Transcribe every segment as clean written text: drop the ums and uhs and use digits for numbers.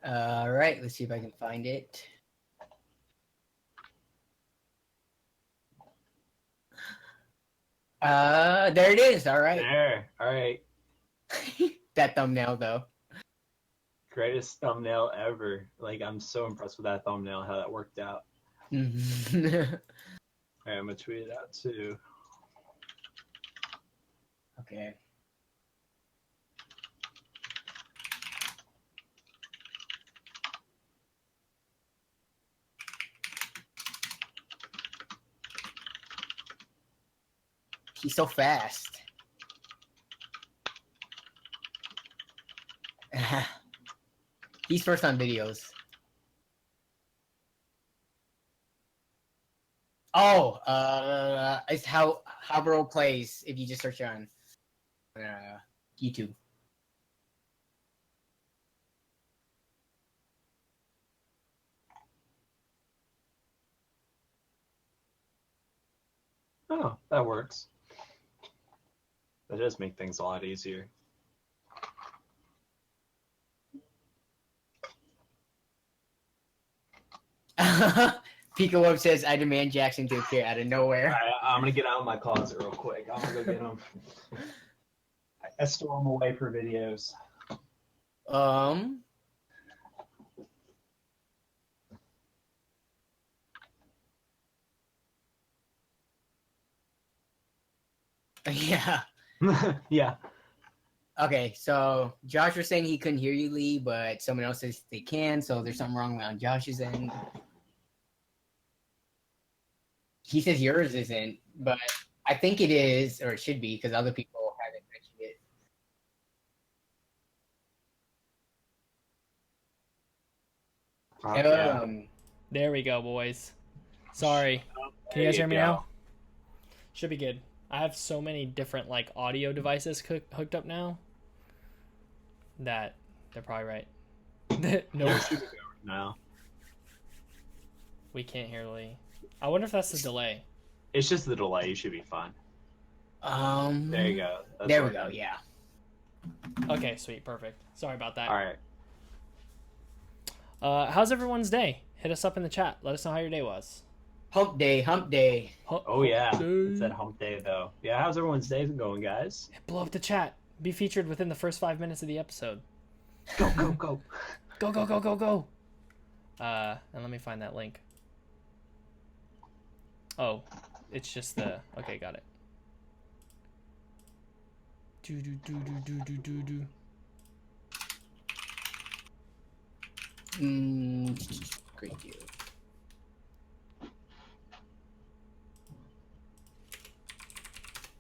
All right, let's see if I can find it. There it is. All right. There. All right. That thumbnail though. Greatest thumbnail ever. Like, I'm so impressed with that thumbnail, how that worked out. All right, I'm gonna tweet it out too. Okay. He's so fast. He's first on videos. Oh, it's how Habro plays if you just search on YouTube. Oh, that works. That does make things a lot easier. Pika Wub says, I demand Jackson to appear out of nowhere. All right, I'm gonna get out of my closet real quick. I'm gonna go get him. I store them away for videos. Yeah. Yeah. Okay, so Josh was saying he couldn't hear you, Lee, but someone else says they can, so there's something wrong on Josh's end. He says yours isn't, but I think it is, or it should be, because other people haven't mentioned it. Yeah. There we go, boys. Sorry. Can you guys hear me now? Should be good. I have so many different like audio devices hooked up now that they're probably right. No, No. we can't hear Lee. I wonder if that's the delay. It's just the delay. You should be fine. There you go. That's there we go. Yeah. Okay, sweet, perfect. Sorry about that. All right. How's everyone's day? Hit us up in the chat. Let us know how your day was. Hump day, hump day. Oh yeah, it's that hump day though. Yeah, how's everyone's day going, guys? Blow up the chat. Be featured within the first 5 minutes of the episode. Go, go, go. Go, go, go, go, go. And let me find that link. Oh, it's just the... Okay, got it. Great deal.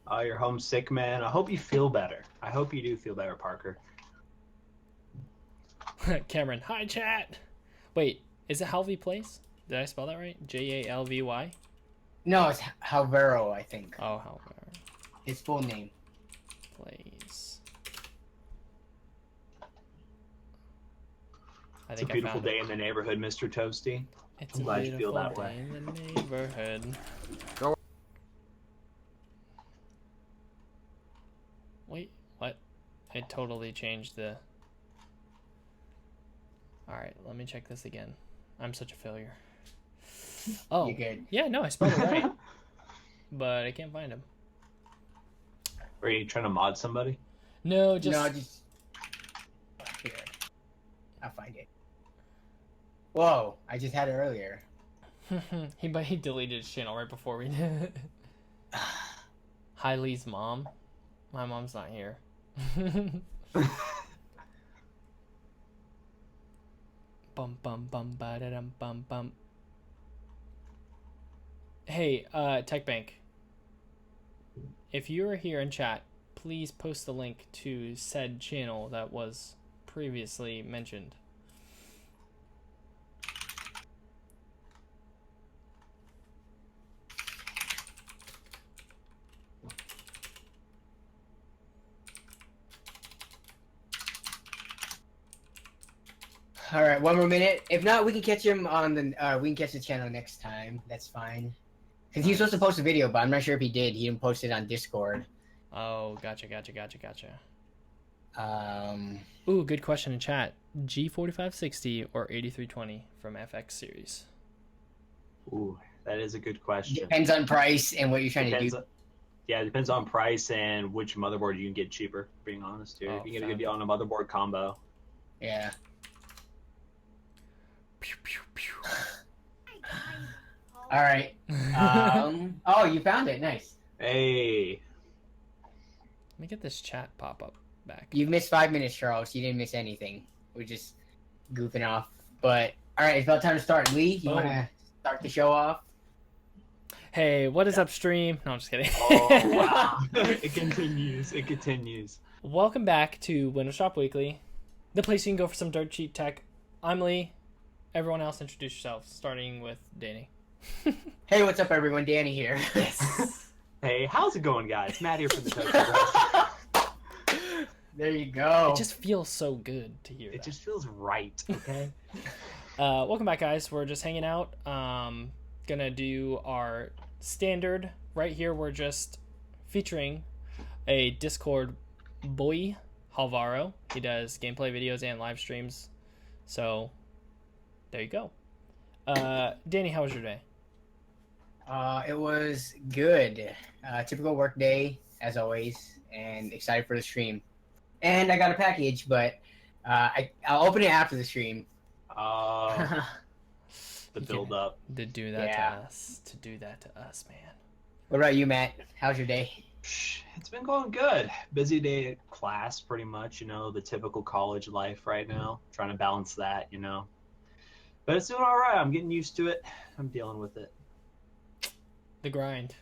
Oh, you're homesick, man. I hope you feel better. I hope you do feel better, Parker. Cameron, hi chat. Wait, is it Halvey Place? Did I spell that right? Jalvy? No, it's Halvero, I think. Oh, Halvero. His full name. Place. It's a beautiful day in the neighborhood, Mr. Toasty. It's I'm glad you feel that way. In the neighborhood. Wait, what? It totally changed the... Alright, let me check this again. I'm such a failure. Oh, you good? Yeah, no, I spelled it right. But I can't find him. Are you trying to mod somebody? No, just... No, just... Here. I'll find it. Whoa, I just had it earlier. he deleted his channel right before we did it. Hi, Lee's mom. My mom's not here. Bum bum bum ba da dum bum bum. Hey, Tech Bank. If you are here in chat, please post the link to said channel that was previously mentioned. All right, one more minute. If not, we can catch him on the. We can catch the channel next time. That's fine. Cause he was supposed to post a video, but I'm not sure if he did. He didn't post it on Discord. Oh, gotcha. Ooh, good question in chat. G4560 or 8320 from FX series? Ooh, that is a good question. Depends on price and what you're trying to do. Yeah, it depends on price and which motherboard you can get cheaper, being honest here. Oh, you can get a good deal on a motherboard combo. Yeah. Pew, pew, pew. All right. Oh, you found it. Nice. Hey. Let me get this chat pop up back. You missed 5 minutes, Charles. You didn't miss anything. We're just goofing off. But all right, it's about time to start. Lee, you want to start the show off? Hey, what is up, stream? No, I'm just kidding. Oh, wow. It continues. It continues. Welcome back to Windows Shop Weekly, the place you can go for some dirt cheap tech. I'm Lee. Everyone else introduce yourselves, starting with Danny. Hey, what's up, everyone? Danny here. Hey, how's it going, guys? Matt here from the Toasty. There you go. It just feels so good to hear It that. just feels right, okay? Welcome back, guys. We're just hanging out. Gonna do our standard right here. We're just featuring a Discord boy, Halvaro. He does gameplay videos and live streams. So there you go. Danny, how was your day? It was good. Typical work day, as always, and excited for the stream. And I got a package, but I'll open it after the stream. The build up. To do that to us. To do that to us, man. What about you, Matt? How's your day? It's been going good. Busy day at class, pretty much. You know, the typical college life right now. Trying to balance that, you know. But it's doing all right. I'm getting used to it. I'm dealing with it. The grind.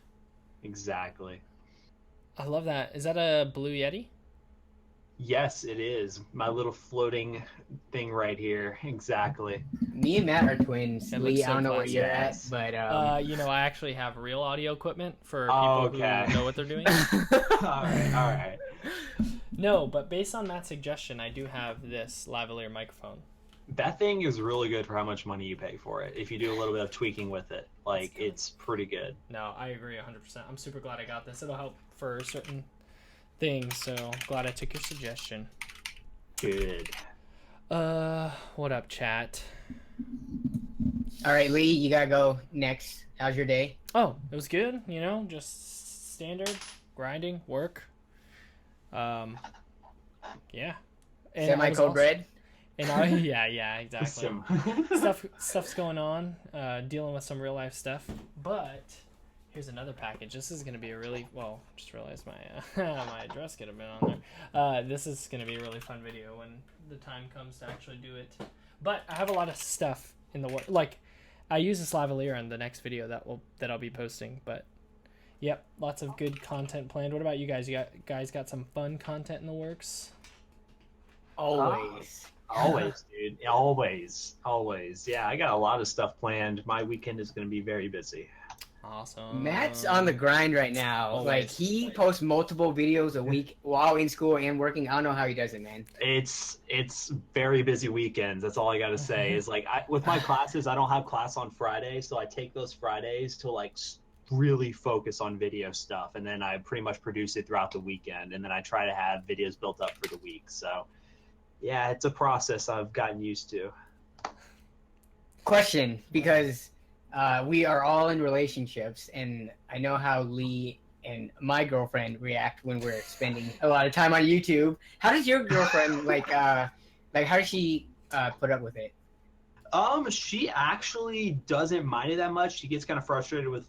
Exactly. I love that. Is that a Blue Yeti? Yes, it is. My little floating thing right here. Exactly. Me and Matt are twins. It Lee, looks so I don't know where classy. you're Yes. at, but I actually have real audio equipment for people who know what they're doing. All right. No, but based on Matt's suggestion, I do have this lavalier microphone. That thing is really good for how much money you pay for it. If you do a little bit of tweaking with it, like it's pretty good. No, I agree 100%. I'm super glad I got this. It'll help for certain things, so glad I took your suggestion. Good. What up, chat? all right, Lee, you gotta go next. How's your day? Oh, it was good, you know, just standard grinding work. Yeah. And Semi-cold bread. And yeah, exactly. Sim. Stuff's going on, dealing with some real life stuff. But here's another package. This is gonna be a really just realized my my address could have been on there. This is gonna be a really fun video when the time comes to actually do it. But I have a lot of stuff in the work. Like I use this lavalier in the next video that I'll be posting. But yep, lots of good content planned. What about you guys? You guys got some fun content in the works? Always. Always, dude. Always. Yeah, I got a lot of stuff planned. My weekend is going to be very busy. Awesome. Matt's on the grind right now. Always. Like he posts multiple videos a week while in school and working. I don't know how he does it, man. It's very busy weekends. That's all I got to say. Is like with my classes, I don't have class on Friday, so I take those Fridays to like really focus on video stuff, and then I pretty much produce it throughout the weekend, and then I try to have videos built up for the week. So yeah, it's a process I've gotten used to. Question, because we are all in relationships, and I know how Lee and my girlfriend react when we're spending a lot of time on YouTube. How does your girlfriend how does she put up with it? She actually doesn't mind it that much. She gets kind of frustrated with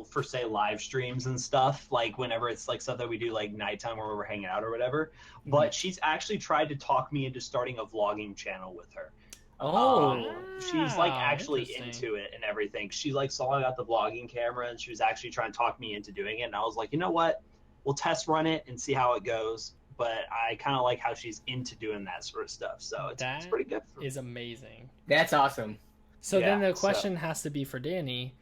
for say live streams and stuff, like whenever it's like stuff that we do like nighttime where we're hanging out or whatever. But she's actually tried to talk me into starting a vlogging channel with her. She's like actually into it and everything. She like saw I got the vlogging camera and she was actually trying to talk me into doing it. And I was like, you know what? We'll test run it and see how it goes. But I kind of like how she's into doing that sort of stuff. So it's pretty good. Is amazing. That's awesome. So then the question has to be for Danny,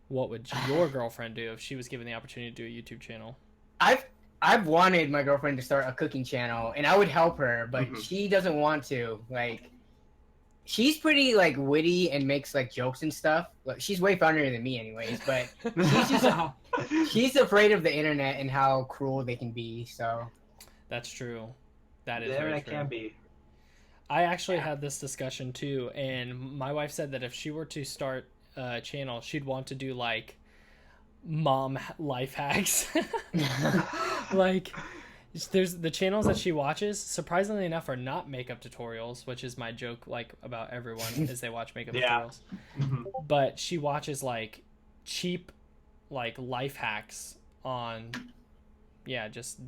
what would your girlfriend do if she was given the opportunity to do a YouTube channel? I've wanted my girlfriend to start a cooking channel, and I would help her, but she doesn't want to. Like, she's pretty like witty and makes like jokes and stuff. Like, she's way funnier than me, anyways. But she's afraid of the internet and how cruel they can be. So that's true. That is the very internet true. can be. I actually had this discussion too, and my wife said that if she were to start a channel, she'd want to do like mom life hacks. Like, there's the channels that she watches, surprisingly enough, are not makeup tutorials, which is my joke, like, about everyone is they watch makeup tutorials. But she watches like cheap, like, life hacks on, just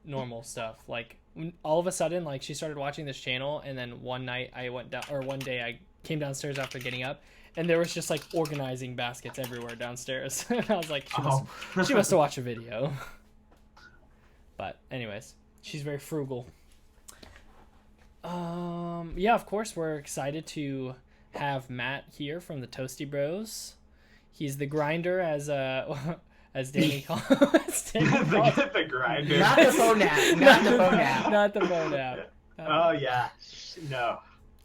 normal stuff. Like, all of a sudden, like, she started watching this channel, and then one day I came downstairs after getting up, and there was just like organizing baskets everywhere downstairs. And I was like, she must have watched a video. But anyways, she's very frugal. Yeah, of course, we're excited to have Matt here from the Toasty Bros. He's the grinder, as Danny calls the grinder. Not the phone app. Not the phone app. Not the phone app. Oh yeah, no.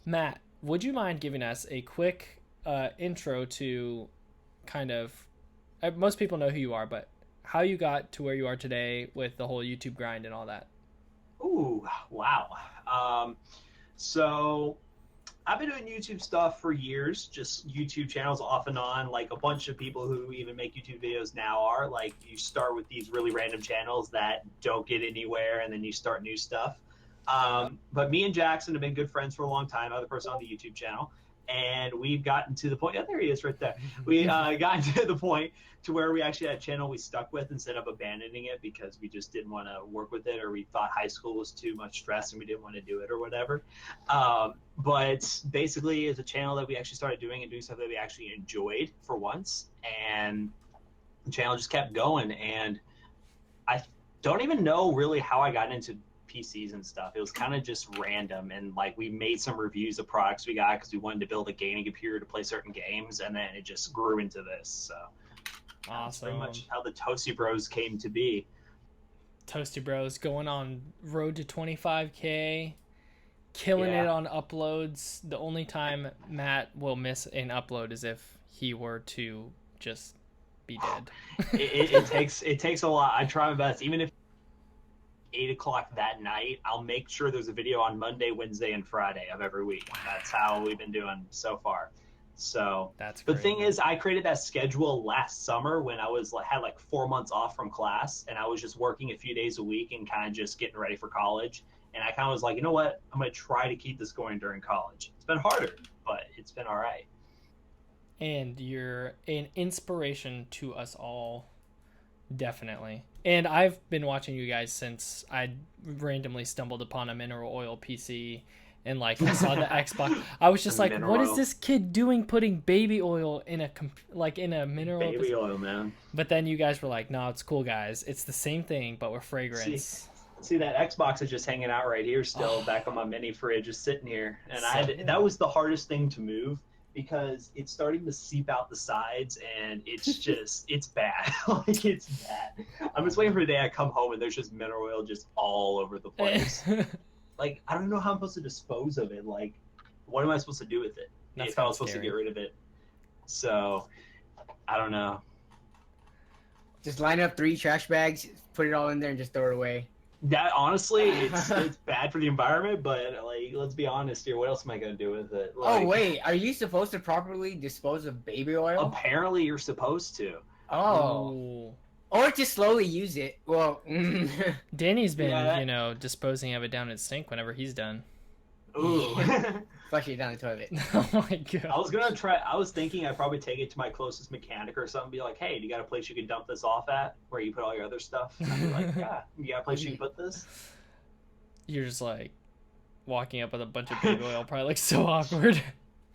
Matt, would you mind giving us a quick intro to kind of, most people know who you are, but how you got to where you are today with the whole YouTube grind and all that? Ooh, wow. So I've been doing YouTube stuff for years, just YouTube channels off and on, like a bunch of people who even make YouTube videos now are. Like, you start with these really random channels that don't get anywhere, and then you start new stuff. But me and Jackson have been good friends for a long time, other person on the YouTube channel. And we've gotten to the point, there he is right there. We gotten to the point to where we actually had a channel we stuck with instead of abandoning it because we just didn't want to work with it, or we thought high school was too much stress and we didn't want to do it or whatever. But basically, it's a channel that we actually started doing and doing stuff that we actually enjoyed for once. And the channel just kept going. And I don't even know really how I got into PCs and stuff. It was kind of just random, and like we made some reviews of products we got because we wanted to build a gaming computer to play certain games, and then it just grew into this. So awesome. That's pretty much how the Toasty Bros came to be. Toasty Bros going on road to 25K, killing it on uploads. The only time Matt will miss an upload is if he were to just be dead. it takes a lot. I try my best, even if 8 o'clock that night, I'll make sure there's a video on Monday, Wednesday, and Friday of every week. That's how we've been doing so far. So that's the thing is, I created that schedule last summer when I had like 4 months off from class, and I was just working a few days a week and kind of just getting ready for college. And I kind of was like, you know what? I'm going to try to keep this going during college. It's been harder, but it's been all right. And you're an inspiration to us all. Definitely. And I've been watching you guys since I randomly stumbled upon a mineral oil PC and like I saw the Xbox. I was just like, what is this kid doing putting baby oil in a mineral baby oil, man? But then you guys were like, no, it's cool, guys. It's the same thing, but with fragrance. See that Xbox is just hanging out right here still, back on my mini fridge, just sitting here. And that was the hardest thing to move, because it's starting to seep out the sides, and it's just, it's bad. Like, it's bad. I'm just waiting for the day I come home and there's just mineral oil just all over the place. Like, I don't know how I'm supposed to dispose of it. Like, what am I supposed to do with it if I was supposed to get rid of it? So, I don't know. Just line up 3 trash bags, put it all in there, and just throw it away. That, honestly, it's bad for the environment, but, like, let's be honest here. What else am I going to do with it? Like, oh, wait. Are you supposed to properly dispose of baby oil? Apparently, you're supposed to. Oh. Ooh. Or just slowly use it. Well, Danny's been, disposing of it down his sink whenever he's done. Ooh. Flush it down the toilet. Oh, my God. I was thinking I'd probably take it to my closest mechanic or something, be like, hey, do you got a place you can dump this off at where you put all your other stuff? And I'd be like, yeah, you got a place you can put this? You're just like walking up with a bunch of baby oil, probably like so awkward.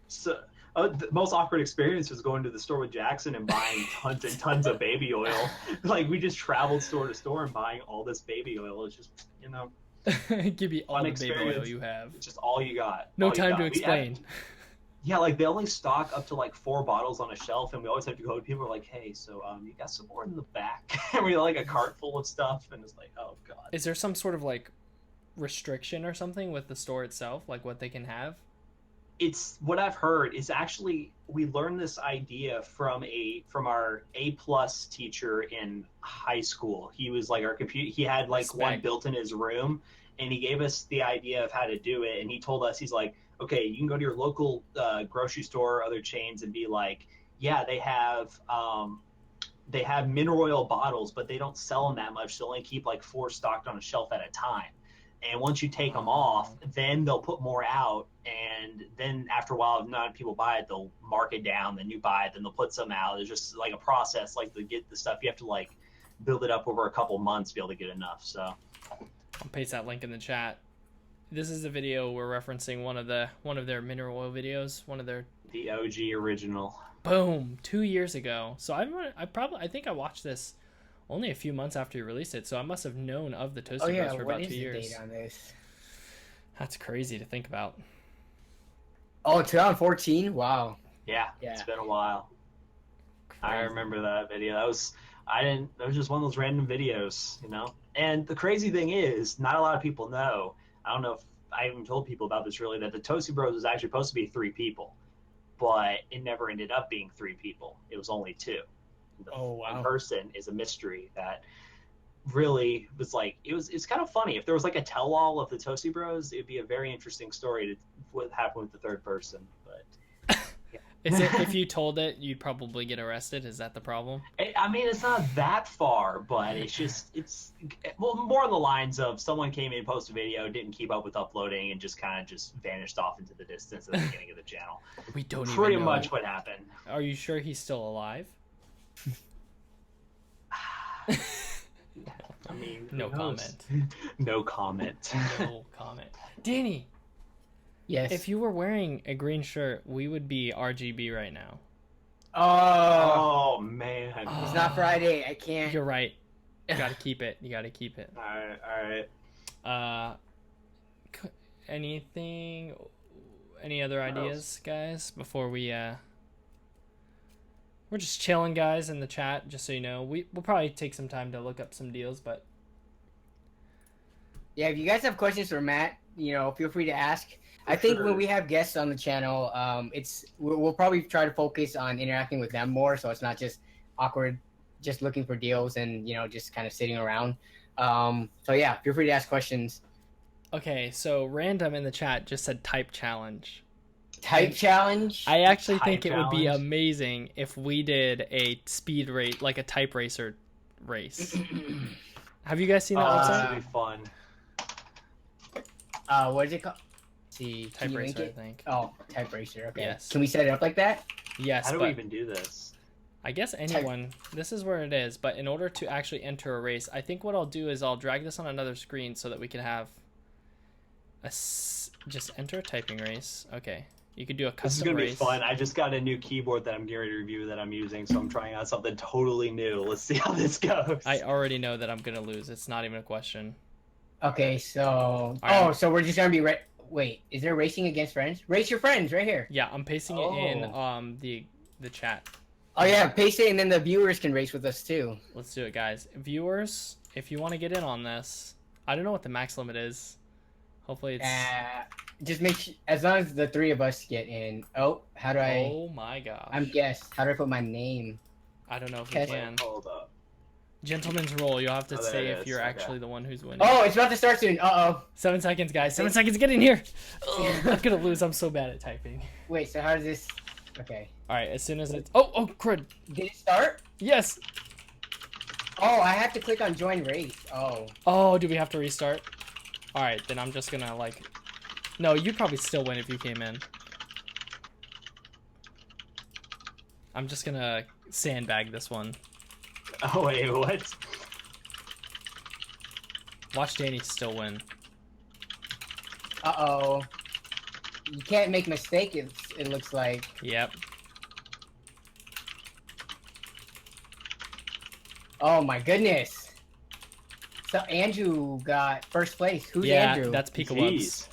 So the most awkward experience was going to the store with Jackson and buying tons and tons of baby oil. Like, we just traveled store to store and buying all this baby oil. It's just, give me all the baby oil you have. It's just all you got. No time to explain. Yeah, like, they only stock up to like 4 bottles on a shelf, and we always have to go to people who are like, hey, so you got some more in the back? And we like a cart full of stuff, and it's like, oh God. Is there some sort of like restriction or something with the store itself, like what they can have? It's what I've heard is actually, we learned this idea from our A+ teacher in high school. He was like our computer. He had like one built in his room, and he gave us the idea of how to do it. And he told us, he's like, okay, you can go to your local grocery store or other chains and be like, yeah, they have mineral oil bottles, but they don't sell them that much. They only keep like 4 stocked on a shelf at a time. And once you take them off, then they'll put more out. And then after a while, if not people buy it, they'll mark it down. Then you buy it, then they'll put some out. It's just like a process. Like to get the stuff, you have to like build it up over a couple months to be able to get enough. So I'll paste that link in the chat. This is the video we're referencing, one of their mineral oil videos, the OG original. Boom, 2 years ago. So I think I watched this only a few months after you released it, so I must have known of the Toasty Bros for about 2 years. What is the date on this? That's crazy to think about. Oh, 2014? Wow. Yeah, it's been a while. Crazy. I remember that video. That was just one of those random videos, you know? And the crazy thing is, not a lot of people know, I don't know if I even told people about this really, that the Toasty Bros was actually supposed to be 3 people, but it never ended up being 3 people. It was only 2. One person is a mystery that really was like, it's kind of funny. If there was like a tell-all of the Toasty Bros, it'd be a very interesting story to what happened with the 3rd person. But yeah. If you told it, you'd probably get arrested. Is that the problem? I mean, it's not that far, but it's more on the lines of someone came in, posted a video, didn't keep up with uploading, and just kind of just vanished off into the distance at the beginning of the channel. We don't even know. Pretty much what happened. Are you sure he's still alive? I mean, no comment. No comment. No comment. Danny. Yes. If you were wearing a green shirt, we would be RGB right now. Oh man. It's not Friday. I can't. You're right. You gotta keep it. You gotta keep it. All right. Anything? Any other ideas, guys? Before we're just chilling, guys, in the chat, just so you know. We'll probably take some time to look up some deals, but... Yeah, if you guys have questions for Matt, feel free to ask. I think when we have guests on the channel, we'll probably try to focus on interacting with them more, so it's not just awkward, just looking for deals and, just kind of sitting around. So yeah, feel free to ask questions. Okay, so Random in the chat just said type challenge. Type challenge? I actually think it would be amazing if we did a speed race, like a type racer race. Have you guys seen that website? That would be fun. What is it called? See, type racer, I think. Oh, type racer. Okay. Yes. Can we set it up like that? Yes. How do we even do this? I guess anyone. This is where it is, but in order to actually enter a race, I think what I'll do is I'll drag this on another screen so that we can have just enter a typing race. Okay. You could do a custom race. This is going to be fun. I just got a new keyboard that I'm getting ready to review that I'm using, so I'm trying out something totally new. Let's see how this goes. I already know that I'm going to lose. It's not even a question. Okay, so... Right. So we're just going to be... Wait, is there racing against friends? Race your friends right here. Yeah, I'm pasting it in the chat. Oh, yeah, paste it, and then the viewers can race with us, too. Let's do it, guys. Viewers, if you want to get in on this, I don't know what the max limit is. Hopefully it's... just make sure, as long as the 3 of us get in. Oh, how do I... Oh my gosh. I'm guessed. How do I put my name? I don't know if you can. Hold up. Gentleman's roll. You'll have to say if you're actually the one who's winning. Oh, it's about to start soon. Uh-oh. 7 seconds, guys. 7 seconds. Get in here. I'm going to lose. I'm so bad at typing. Wait, so how does this... Okay. All right, as soon as it's... Oh, crud. Did it start? Yes. Oh, I have to click on join race. Oh, do we have to restart? All right, then I'm just going to, like... No, you'd probably still win if you came in. I'm just going to sandbag this one. Oh, wait, what? Watch Danny still win. Uh-oh. You can't make mistake, it looks like. Yep. Oh my goodness. So Andrew got first place. Who's Andrew? Yeah, that's Pika-Wubs.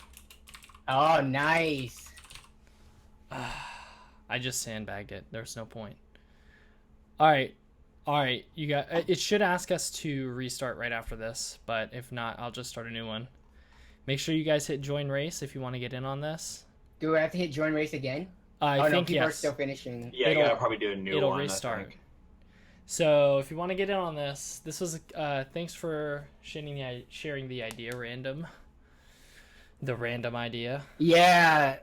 Oh, nice. I just sandbagged it. There's no point. All right. You got. It should ask us to restart right after this, but if not, I'll just start a new one. Make sure you guys hit join race if you want to get in on this. Do I have to hit join race again? I think people yes. are still finishing. Yeah, you gotta probably do a new one. It'll restart. So if you want to get in on this was thanks for sharing the idea, Random. The random idea. Yeah,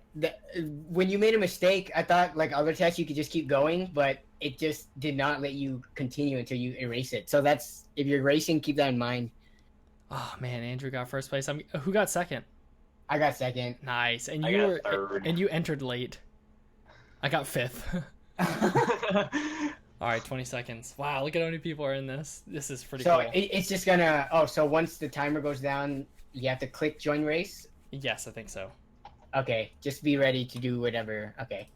when you made a mistake, I thought like other tests you could just keep going, but it just did not let you continue until you erase it. So that's if you're racing, keep that in mind. Oh man, Andrew got first place. Who got second? I got second. Nice, and I you got were third. and you entered late. I got fifth. All right, 20 seconds. Wow, look at how many people are in this. This is pretty So cool. it's just gonna. Oh, so once the timer goes down, you have to click join race. Yes, I think so. Okay, just be ready to do whatever. Okay.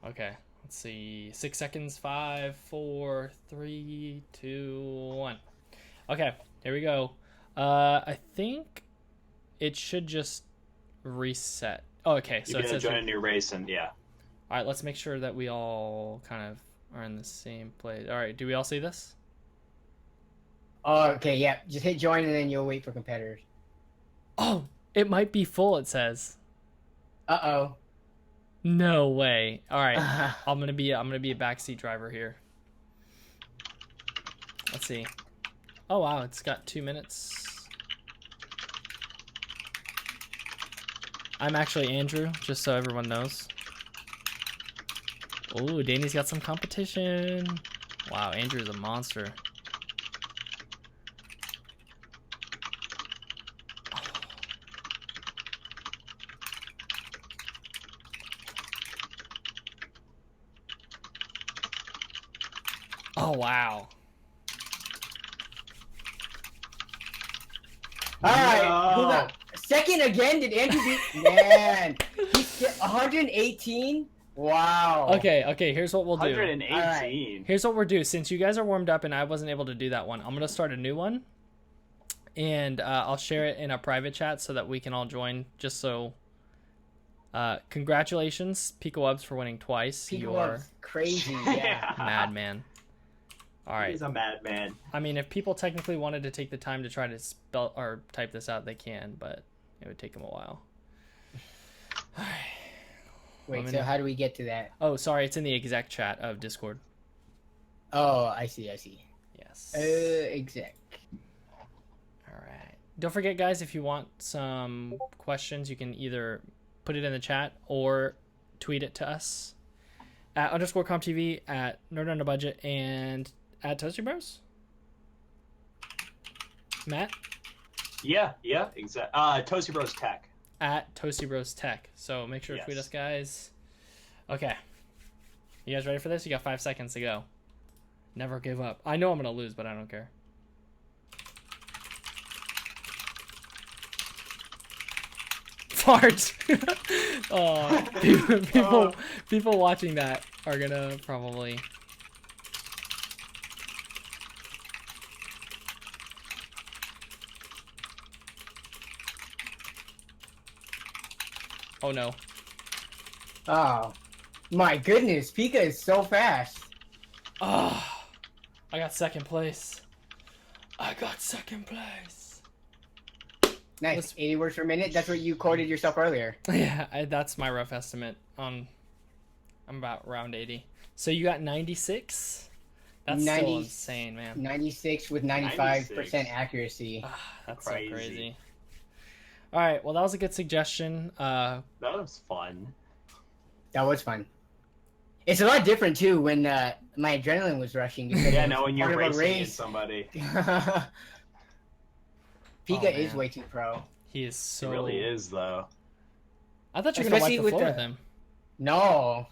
Okay, let's see. 6 seconds. 5, 4, 3, 2, 1. Okay, here we go. I think it should just reset. Oh, okay, so You're it gonna says join a new race, and yeah. All right, let's make sure that we all kind of are in the same place. All right, do we all see this? Oh, okay, yeah. Just hit join and then you'll wait for competitors. Oh, it might be full, it says. Uh-oh. No way. All right. I'm going to be a backseat driver here. Let's see. Oh wow, it's got 2 minutes. I'm actually Andrew, just so everyone knows. Oh, Danny's got some competition. Wow, Andrew's a monster. Oh wow. All right, No. hold on. Second again? Did Andrew beat? Man, he's 118. Wow. Okay, here's what we'll do. 118. Here's what we'll do. Since you guys are warmed up and I wasn't able to do that one, I'm going to start a new one. And I'll share it in a private chat so that we can all join. Just so... congratulations, Pika Wubs, for winning twice. Pika You're Wubs, crazy, yeah. madman. All right. He's a madman. I mean, if people technically wanted to take the time to try to spell or type this out, they can, but it would take them a while. All right. Wait, so how do we get to that? Oh, sorry, it's in the exec chat of Discord. Oh, I see. Yes. Exec. All right. Don't forget, guys, if you want some questions, you can either put it in the chat or tweet it to us at _comptv, at Nerd Under Budget, and at Toasty Bros. Matt? Yeah, exactly. Toasty Bros Tech. At Toasty Bros Tech. So make sure to tweet us, guys. Okay. You guys ready for this? You got 5 seconds to go. Never give up. I know I'm going to lose, but I don't care. Fart. Oh, people watching that are going to probably... Oh no. Oh, my goodness. Pika is so fast. Oh, I got second place. Nice. 80 words per minute. That's what you quoted yourself earlier. Yeah, that's my rough estimate. I'm about around 80. So you got 96? That's 90, still insane, man. 96 with 95% accuracy. That's so crazy. All right, well, that was a good suggestion. That was fun. That was fun. It's a lot different, too, when my adrenaline was rushing. Yeah, no, when you're racing against somebody. Pika is way too pro. He is so... He really is, though. I thought you were going to wipe the floor with him. No.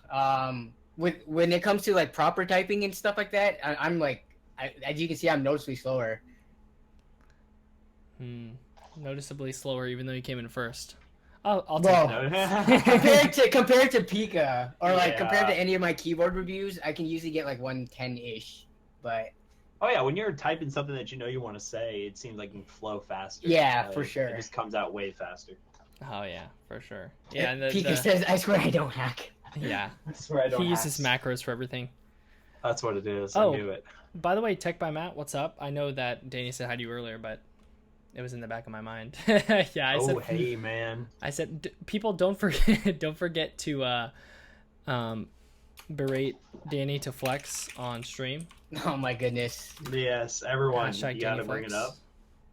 When it comes to, like, proper typing and stuff like that, I'm, like... as you can see, I'm noticeably slower. Noticeably slower, even though you came in first. I'll take that. compared to Pika, or like compared to any of my keyboard reviews, I can usually get like 110-ish. But oh yeah, when you're typing something that you know you want to say, it seems like it can flow faster. Yeah, for sure. It just comes out way faster. Oh yeah, for sure. Yeah, and Pika says, "I swear I don't hack." Yeah, I swear I don't. He uses macros for everything. That's what it is. Oh, I knew it. By the way, Tech by Matt, what's up? I know that Danny said hi to you earlier, but it was in the back of my mind. Yeah, I said. Oh, hey, man. I said, people don't forget to berate Danny to flex on stream. Oh my goodness. Yes, everyone. Hashtag You gotta Danny bring it Flex. up.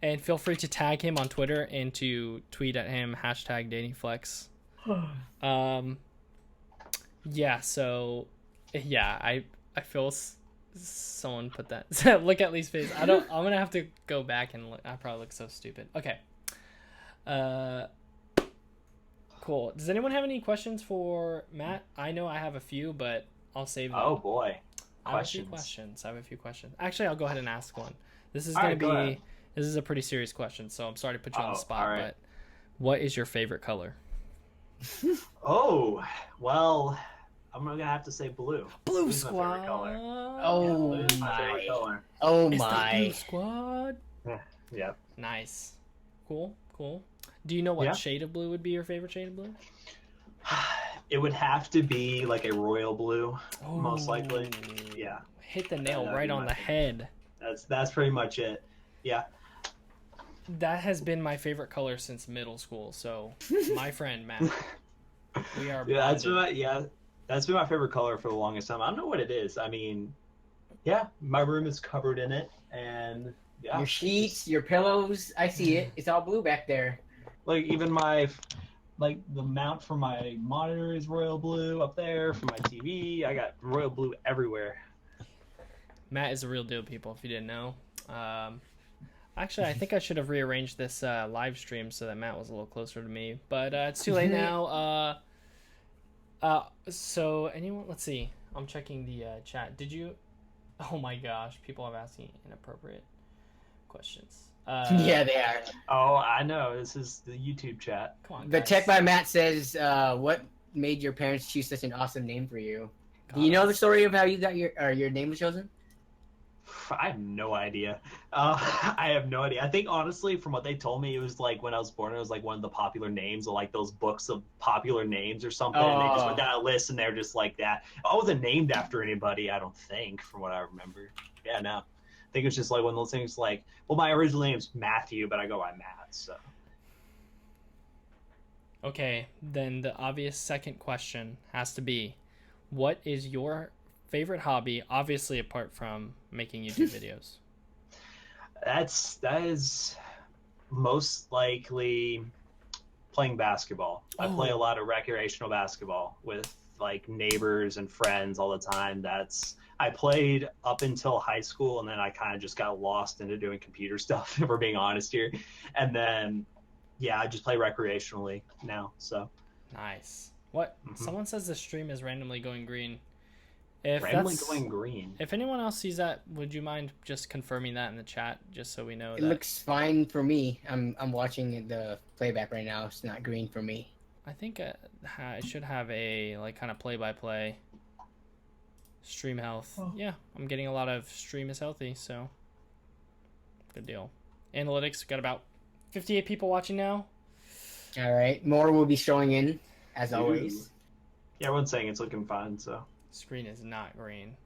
And feel free to tag him on Twitter and to tweet at him #datingflex. Yeah, so yeah, I feel someone put that. Look at Lee's face. I'm gonna have to go back and look. I probably look so stupid. Okay. Cool. Does anyone have any questions for Matt? I know I have a few, but I'll save them. Oh boy, questions. I have a few questions. Actually, I'll go ahead and ask one. This is This is a pretty serious question, so I'm sorry to put you on the spot, but what is your favorite color? Oh, well, I'm gonna have to say blue. Blue Blue's Squad. My favorite color. Oh yeah, my. favorite color. Oh it's my. the Blue Squad. Yeah. Nice. Cool. Do you know what shade of blue would be your favorite shade of blue? It would have to be like a royal blue, most likely. Yeah. Hit the nail right on the head. That's pretty much it. Yeah. That has been my favorite color since middle school. So, my friend Matt, we are. Yeah, that's been my favorite color for the longest time. I don't know what it is. I mean, yeah, my room is covered in it, and yeah. Your sheets, your pillows, I see it. It's all blue back there. Like even the mount for my monitor is royal blue up there. For my TV, I got royal blue everywhere. Matt is a real deal, people. If you didn't know. Actually, I think I should have rearranged this live stream so that Matt was a little closer to me, but it's too late now. So anyone? Let's see. I'm checking the chat. Did you? Oh my gosh, people are asking inappropriate questions. Yeah, they are. Oh, I know. This is the YouTube chat. Come on, The guys. Tech by Matt says, "What made your parents choose such an awesome name for you?" Do you know the story of how you got your name was chosen? I have no idea. I have no idea. I think honestly, from what they told me, it was like when I was born, it was like one of the popular names, or like those books of popular names or something. And they just went down a list, and they're just like that. I wasn't named after anybody, I don't think, from what I remember. Yeah, no. I think it was just like one of those things. Like, well, my original name's Matthew, but I go by Matt. So. Okay, then the obvious second question has to be, what is your favorite hobby, obviously apart from making YouTube videos? That is most likely playing basketball. I play a lot of recreational basketball with like neighbors and friends all the time. I played up until high school, and then I kind of just got lost into doing computer stuff, if we're being honest here. And then I just play recreationally now. So nice. What? Someone says the stream is randomly going green. Randomly going green. If anyone else sees that, would you mind just confirming that in the chat, just so we know? It looks fine for me. I'm watching the playback right now. It's not green for me. I think I should have a kind of play-by-play stream health. Oh. Yeah, I'm getting a lot of stream is healthy, so good deal. Analytics, got about 58 people watching now. All right, more will be showing in as always. Yeah, everyone's saying it's looking fine, so. Screen is not green.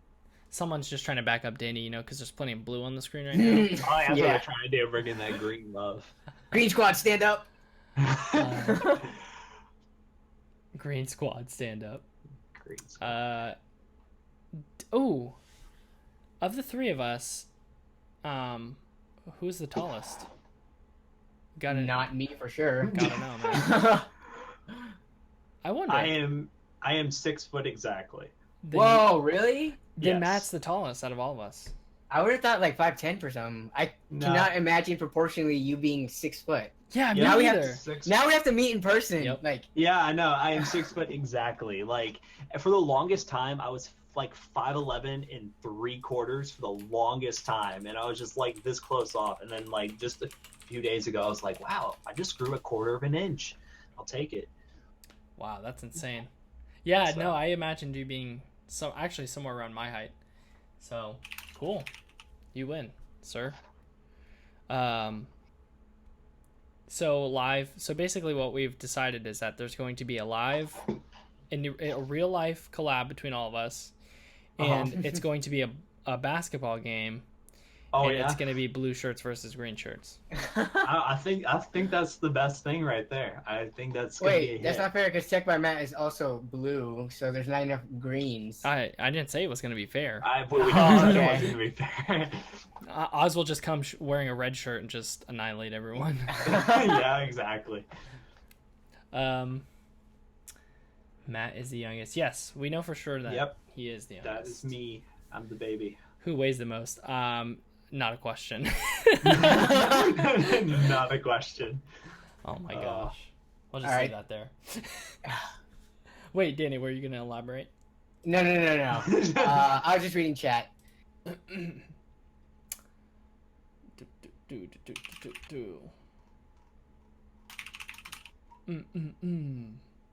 Someone's just trying to back up Danny, because there's plenty of blue on the screen right now. That's what they're trying to do, bringing that green love. Green Squad, stand up. Green Squad, stand up. Green Squad. Of the three of us, who's the tallest? Not me for sure. Gotta know, man. I wonder. I am 6 foot exactly. Whoa, really? Then Matt's the tallest out of all of us. I would have thought like 5'10" for some. I cannot imagine proportionally you being 6 foot. Yeah, now we either. Now we have to meet in person. Yep. Like. Yeah, I know. I am 6 foot exactly. Like for the longest time, I was like 5'11" and 3/4 for the longest time, and I was just like this close off. And then like just a few days ago, I was like, wow, I just grew 1/4 of an inch. I'll take it. Wow, that's insane. Yeah, no, I imagined you being actually somewhere around my height. So cool, you win, sir. So basically what we've decided is that there's going to be a real life collab between all of us, and it's going to be a basketball game. It's going to be blue shirts versus green shirts. I think that's the best thing right there. I think that's gonna be a hit. That's not fair because Tech by Matt is also blue, so there's not enough greens. I didn't say it was going to be fair. We didn't say it wasn't going to be fair. Oz will just come wearing a red shirt and just annihilate everyone. Yeah, exactly. Matt is the youngest. Yes, we know for sure that he is the youngest. That is me. I'm the baby. Who weighs the most? Not a question. Not a question. Oh my gosh. I'll just All leave right. that there. Wait, Danny, were you going to elaborate? No. I was just reading chat.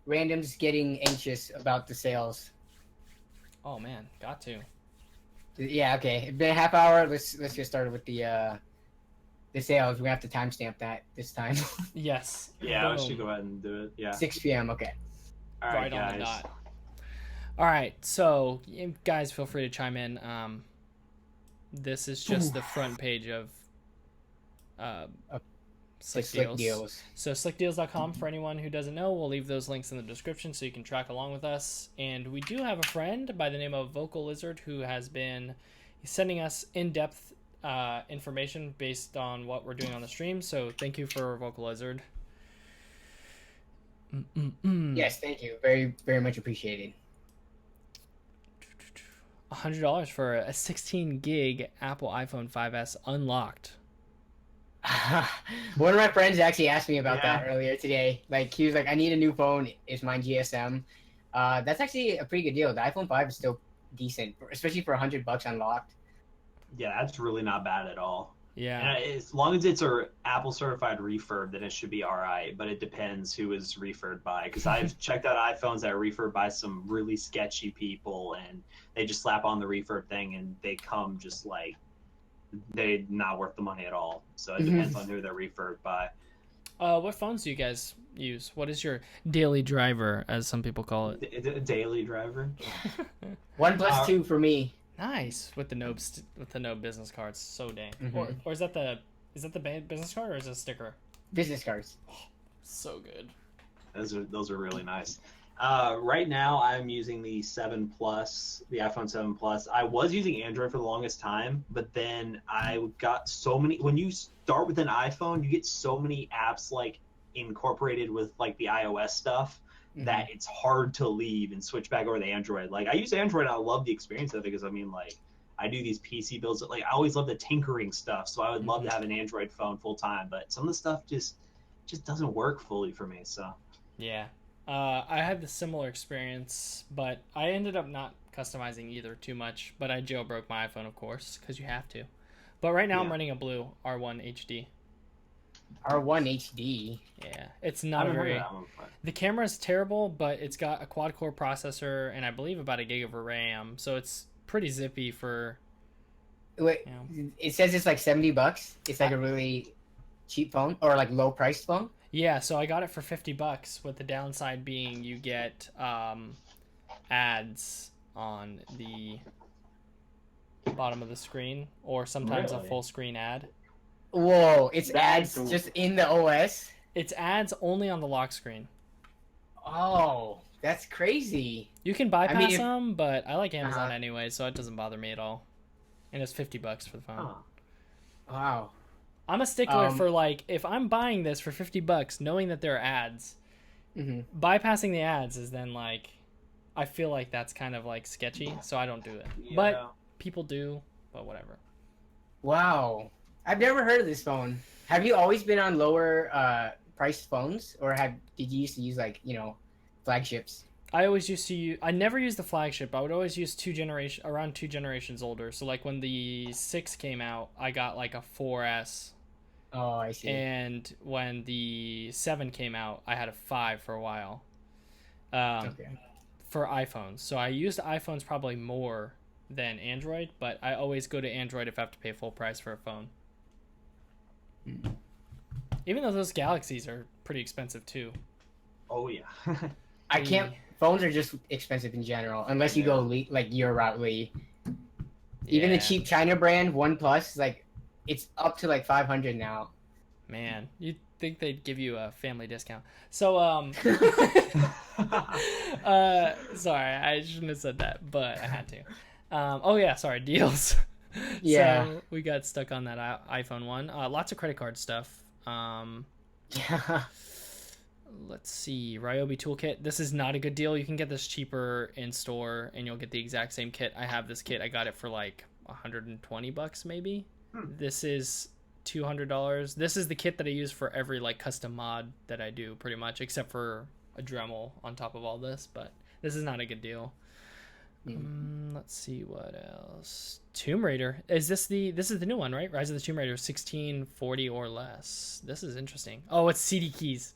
Random's getting anxious about the sales. Oh man, got to. Yeah, okay. It's been a half hour. Let's get started with the sales. We have to timestamp that this time. Yes. Yeah, we should go ahead and do it. Yeah. 6 p.m. Okay. All right, right guys. on the dot. All right, so you guys feel free to chime in. This is just the front page of Slick Deals. So slickdeals.com, for anyone who doesn't know, we'll leave those links in the description so you can track along with us. And we do have a friend by the name of Vocal Lizard who has been sending us in-depth information based on what we're doing on the stream. So thank you for Vocal Lizard. Yes, thank you. Very, very much appreciated. $100 for a 16 gig Apple iPhone 5S unlocked. One of my friends actually asked me about that earlier today. Like, he was like, I need a new phone. Is mine GSM? That's actually a pretty good deal. The iPhone 5 is still decent, especially for $100 unlocked. Yeah, that's really not bad at all. Yeah. And as long as it's a Apple certified refurb, then it should be all right. But it depends who is refurbed by. Because I've checked out iPhones that are refurbed by some really sketchy people, and they just slap on the refurb thing, and they come just like they're not worth the money at all. So it depends on who they're refurbed by. What phones do you guys use? What is your daily driver, as some people call it? A daily driver. OnePlus 2 for me. Nice, with the no business cards. So dang. Or is that the business card, or is it a sticker? Business cards. Oh, so good. Those are really nice. Right now, I'm using the 7 Plus, the iPhone 7 Plus. I was using Android for the longest time, but then I got so many. When you start with an iPhone, you get so many apps like incorporated with like the iOS stuff that it's hard to leave and switch back over to Android. Like, I use Android and I love the experience of it because, I mean, like, I do these PC builds. Like, I always love the tinkering stuff, so I would love to have an Android phone full time. But some of the stuff just doesn't work fully for me. So yeah, I had the similar experience, but I ended up not customizing either too much. But I jailbroke my iPhone, of course, because you have to. But right now I'm running a blue R1 HD. R1 HD. Yeah, it's not a very. The camera is terrible, but it's got a quad-core processor and I believe about a gig of RAM, so it's pretty zippy for. Wait, it says it's like $70. It's like a really cheap phone or like low-priced phone. Yeah, so I got it for $50. With the downside being you get ads on the bottom of the screen, or sometimes a full screen ad. Whoa, it's ads just in the OS? It's ads only on the lock screen. Oh, that's crazy. You can bypass them, but I like Amazon anyway, so it doesn't bother me at all. And it's $50 for the phone. Wow. I'm a stickler for, like, if I'm buying this for $50, knowing that there are ads, bypassing the ads is then, like, I feel like that's kind of, like, sketchy, so I don't do it. Yeah. But people do, but whatever. Wow. I've never heard of this phone. Have you always been on lower priced phones, or did you used to use, like, you know, flagships? I always used to use. I never used the flagship. I would always use around 2 generations older. So like when the 6 came out, I got like a 4S. Oh, I see. And when the 7 came out, I had a 5 for a while. For iPhones. So I used iPhones probably more than Android, but I always go to Android if I have to pay full price for a phone. Even though those Galaxies are pretty expensive too. Oh yeah. I can't. Phones are just expensive in general, unless you go like your route, Lee. Even the cheap China brand OnePlus, like, it's up to like 500 now. Man, you'd think they'd give you a family discount. So sorry, I shouldn't have said that, but I had to. Oh yeah, sorry, deals. Yeah. So we got stuck on that iPhone one. Lots of credit card stuff. Yeah. Let's see. Ryobi toolkit. This is not a good deal. You can get this cheaper in store, and you'll get the exact same kit. I have this kit. I got it for like $120 maybe. This is $200. This is the kit that I use for every like custom mod that I do, pretty much, except for a Dremel on top of all this. But this is not a good deal. Let's see what else. Tomb Raider. This is the new one, right? Rise of the Tomb Raider 1640 or less. This is interesting. Oh, it's CD keys.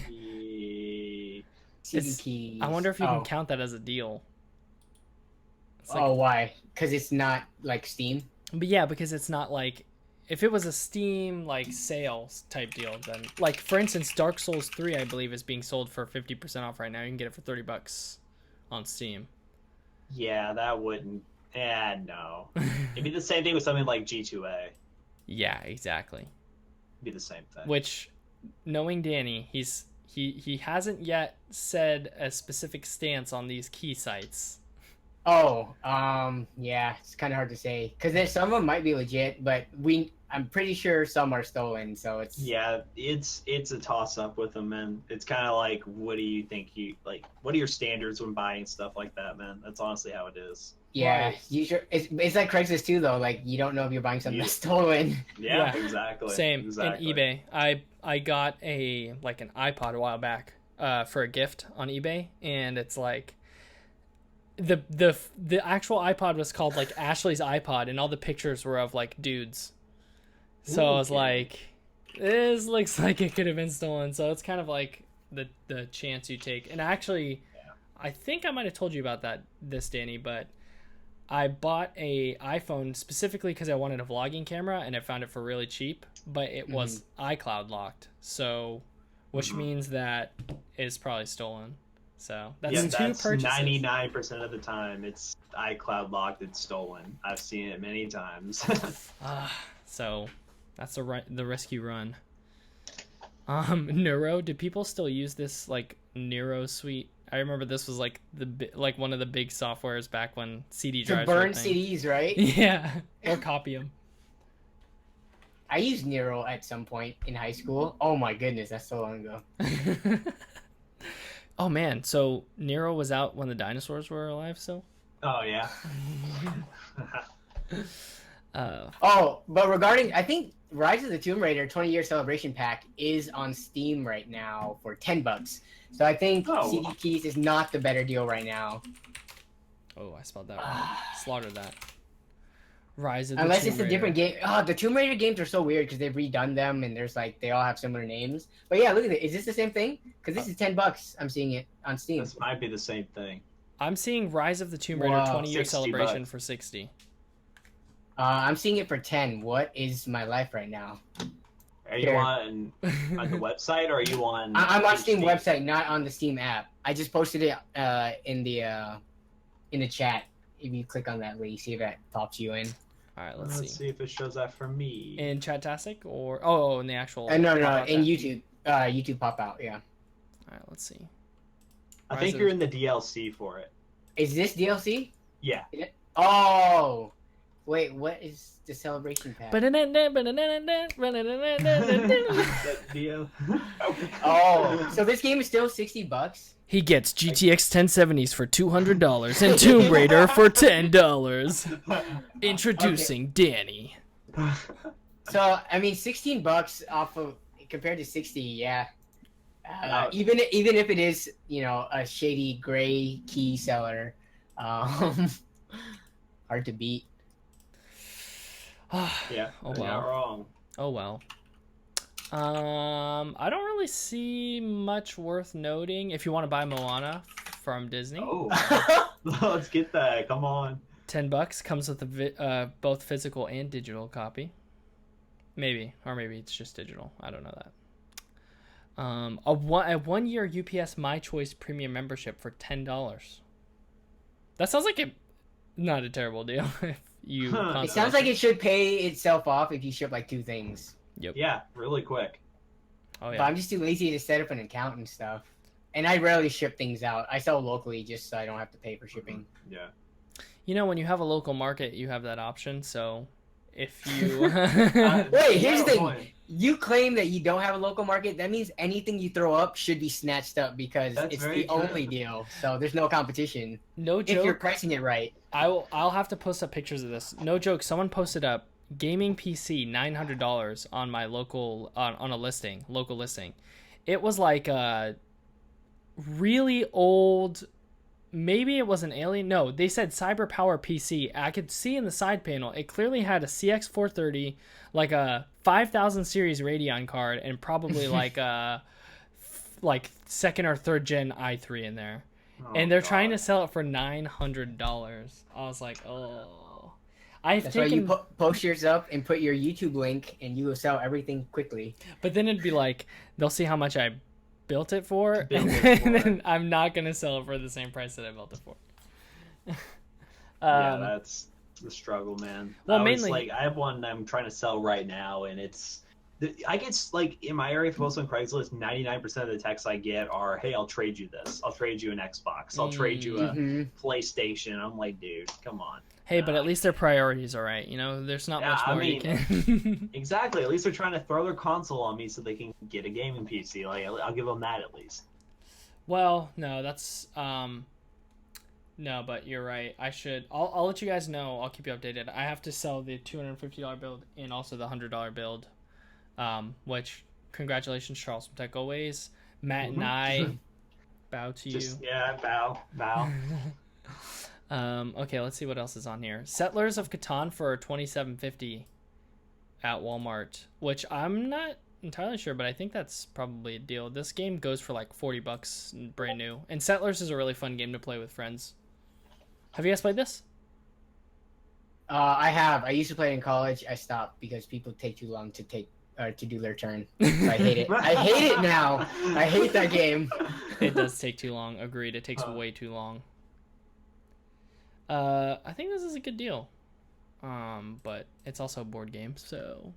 CD keys. I wonder if you can count that as a deal. Like, why? Because it's not like Steam? But yeah, because it's not like, if it was a Steam like sales type deal, then like for instance, Dark Souls 3 I believe is being sold for 50% off right now. You can get it for $30 on Steam. Yeah, that wouldn't. No. It'd be the same thing with something like G2A. Yeah, exactly. It'd be the same thing. Which, knowing Danny, he hasn't yet said a specific stance on these key sites. Yeah, it's kind of hard to say because some of them might be legit, but I'm pretty sure some are stolen. So it's it's a toss up with them, man. It's kind of like, what do you think what are your standards when buying stuff like that, man? That's honestly how it is. Yeah, right. It's like Craigslist too, though. Like you don't know if you're buying something that's stolen. Yeah, exactly. Same. Exactly. In eBay, I got an iPod a while back for a gift on eBay, and it's like the actual iPod was called like Ashley's iPod, and all the pictures were of like dudes. So I was like, this looks like it could have been stolen. So it's kind of like the chance you take. And actually, I think I might have told you about this, Danny, but I bought a iPhone specifically because I wanted a vlogging camera, and I found it for really cheap, but it was iCloud locked. So, which means that it's probably stolen. So that's two purchases. 99% of the time it's iCloud locked. It's stolen. I've seen it many times. So that's the rescue run. Neuro. Do people still use this like Neuro suite? I remember this was like one of the big softwares back when CD drives. To burn CDs, right? Yeah, or copy them. I used Nero at some point in high school. Oh my goodness, that's so long ago. Oh man, so Nero was out when the dinosaurs were alive still? Oh yeah. But regarding, I think Rise of the Tomb Raider 20-year celebration pack is on Steam right now for $10. So I think CD keys is not the better deal right now. Oh, I spelled that wrong. Slaughtered that. Rise of the Unless Tomb it's a Raider. different game. Oh, the Tomb Raider games are so weird because they've redone them and there's like they all have similar names. But yeah, look at it. Is this the same thing? Because this is $10. I'm seeing it on Steam. This might be the same thing. I'm seeing Rise of the Tomb Raider 20-year celebration for $60. I'm seeing it for 10. What is my life right now? Are you on the website or are you on? I'm on Steam website, not on the Steam app. I just posted it in the chat. If you click on that link, see if that pops you in. All right, let's see if it shows that for me. In Chatastic or in the actual. No, in YouTube. YouTube pop out. Yeah. All right, let's see. I think you're in the DLC for it. Is this DLC? Yeah. Oh, wait. What is the celebration pack? Oh, so this game is still $60. He gets GTX 1070s for $200 and Tomb Raider for $10. Introducing Danny. So I mean, $16 off of compared to 60, yeah. Even if it is, a shady gray key seller, hard to beat. Yeah. Oh well. Not wrong. Oh well. I don't really see much worth noting. If you want to buy Moana from Disney, let's get that. Come on. $10 comes with both physical and digital copy. Maybe it's just digital. I don't know that. A 1-year UPS My Choice premium membership for $10. That sounds like not a terrible deal. If you it sounds like it should pay itself off if you ship like 2 things. Yep. Yeah, really quick. Oh yeah. But I'm just too lazy to set up an account and stuff. And I rarely ship things out. I sell locally just so I don't have to pay for shipping. Yeah. You know, when you have a local market, you have that option. So if you Wait, here's the thing. Point. You claim that you don't have a local market. That means anything you throw up should be snatched up because That's it's very the true. only deal. So there's no competition. no If you're joke, pricing it right. I'll have to post up pictures of this. No joke, someone posted up gaming PC $900 on my local on a local listing. It was like a really old, maybe it was an Alien. No, they said Cyber Power PC. I could see in the side panel it clearly had a CX 430, like a 5000 series Radeon card, and probably like a like second or third gen i3 in there. And they're trying to sell it for $900. I was like, oh. That's why you post yours up and put your YouTube link, and you will sell everything quickly. But then it'd be like, they'll see how much I built it for, and then I'm not going to sell it for the same price that I built it for. Yeah, that's the struggle, man. Well, mainly, like, I have one I'm trying to sell right now, and I get, like, in my area, for most on Craigslist, 99% of the texts I get are, hey, I'll trade you this. I'll trade you an Xbox. I'll trade you a PlayStation. I'm like, dude, come on. Hey, but at least their priorities are right. You know, there's not much more you can. Exactly. At least they're trying to throw their console on me so they can get a gaming PC. Like, I'll give them that at least. Well, no, that's no, but you're right. I'll let you guys know. I'll keep you updated. I have to sell the $250 build and also the $100 build. Which congratulations, Charles from Tech Always. Matt and I bow to you. Bow. Okay, let's see what else is on here. Settlers of Catan for $27.50 at Walmart, which I'm not entirely sure, but I think that's probably a deal. This game goes for like $40 brand new, and Settlers is a really fun game to play with friends. Have you guys played this? I have. I used to play it in college. I stopped because people take too long to do their turn. So I hate it. I hate it now. I hate that game. It does take too long. Agreed. It takes way too long. I think this is a good deal. But it's also a board game, so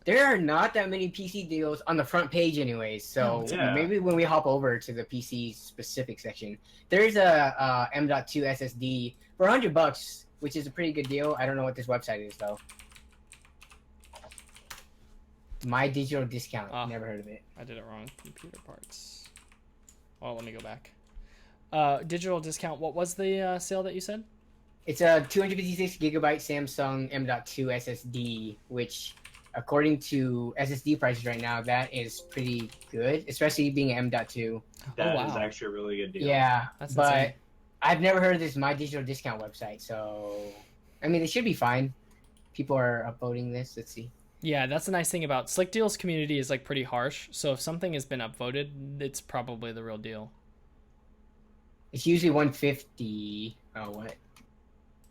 there are not that many PC deals on the front page anyways, so maybe when we hop over to the PC specific section, there's a M.2 SSD for $100, which is a pretty good deal. I don't know what this website is though. My Digital Discount. Never heard of it. I did it wrong. Computer parts. Oh, let me go back. Digital Discount. What was the sale that you said? It's a 256 gigabyte Samsung M.2 SSD, which, according to SSD prices right now, that is pretty good, especially being M.2. That is actually a really good deal. Yeah, that's but insane. I've never heard of this My Digital Discount website, so I mean, it should be fine. People are upvoting this. Let's see. Yeah, that's the nice thing about Slick Deals community is like pretty harsh. So if something has been upvoted, it's probably the real deal. It's usually 150. Oh, what?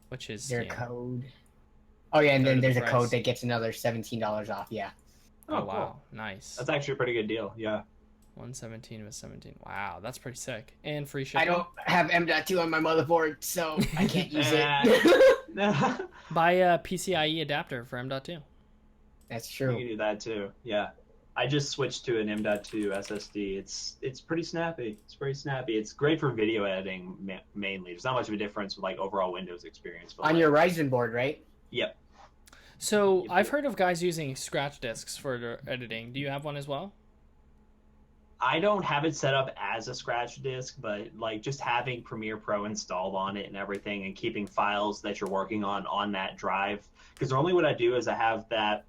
Which is their code. Oh yeah, and then there's a price. code that gets another $17 off. Yeah. Oh wow, cool. Nice. That's actually a pretty good deal. Yeah. 117 with 17. Wow, that's pretty sick. And free shipping. I don't have M.2 on my motherboard, so I can't use it. Buy a PCIe adapter for M.2. That's true. You can do that too. Yeah. I just switched to an M.2 SSD. It's pretty snappy. It's pretty snappy. It's great for video editing mainly. There's not much of a difference with like overall Windows experience. But on your Ryzen board, right? Yep. So I've heard of guys using scratch discs for editing. Do you have one as well? I don't have it set up as a scratch disk, but like just having Premiere Pro installed on it and everything, and keeping files that you're working on that drive. Because normally what I do is I have that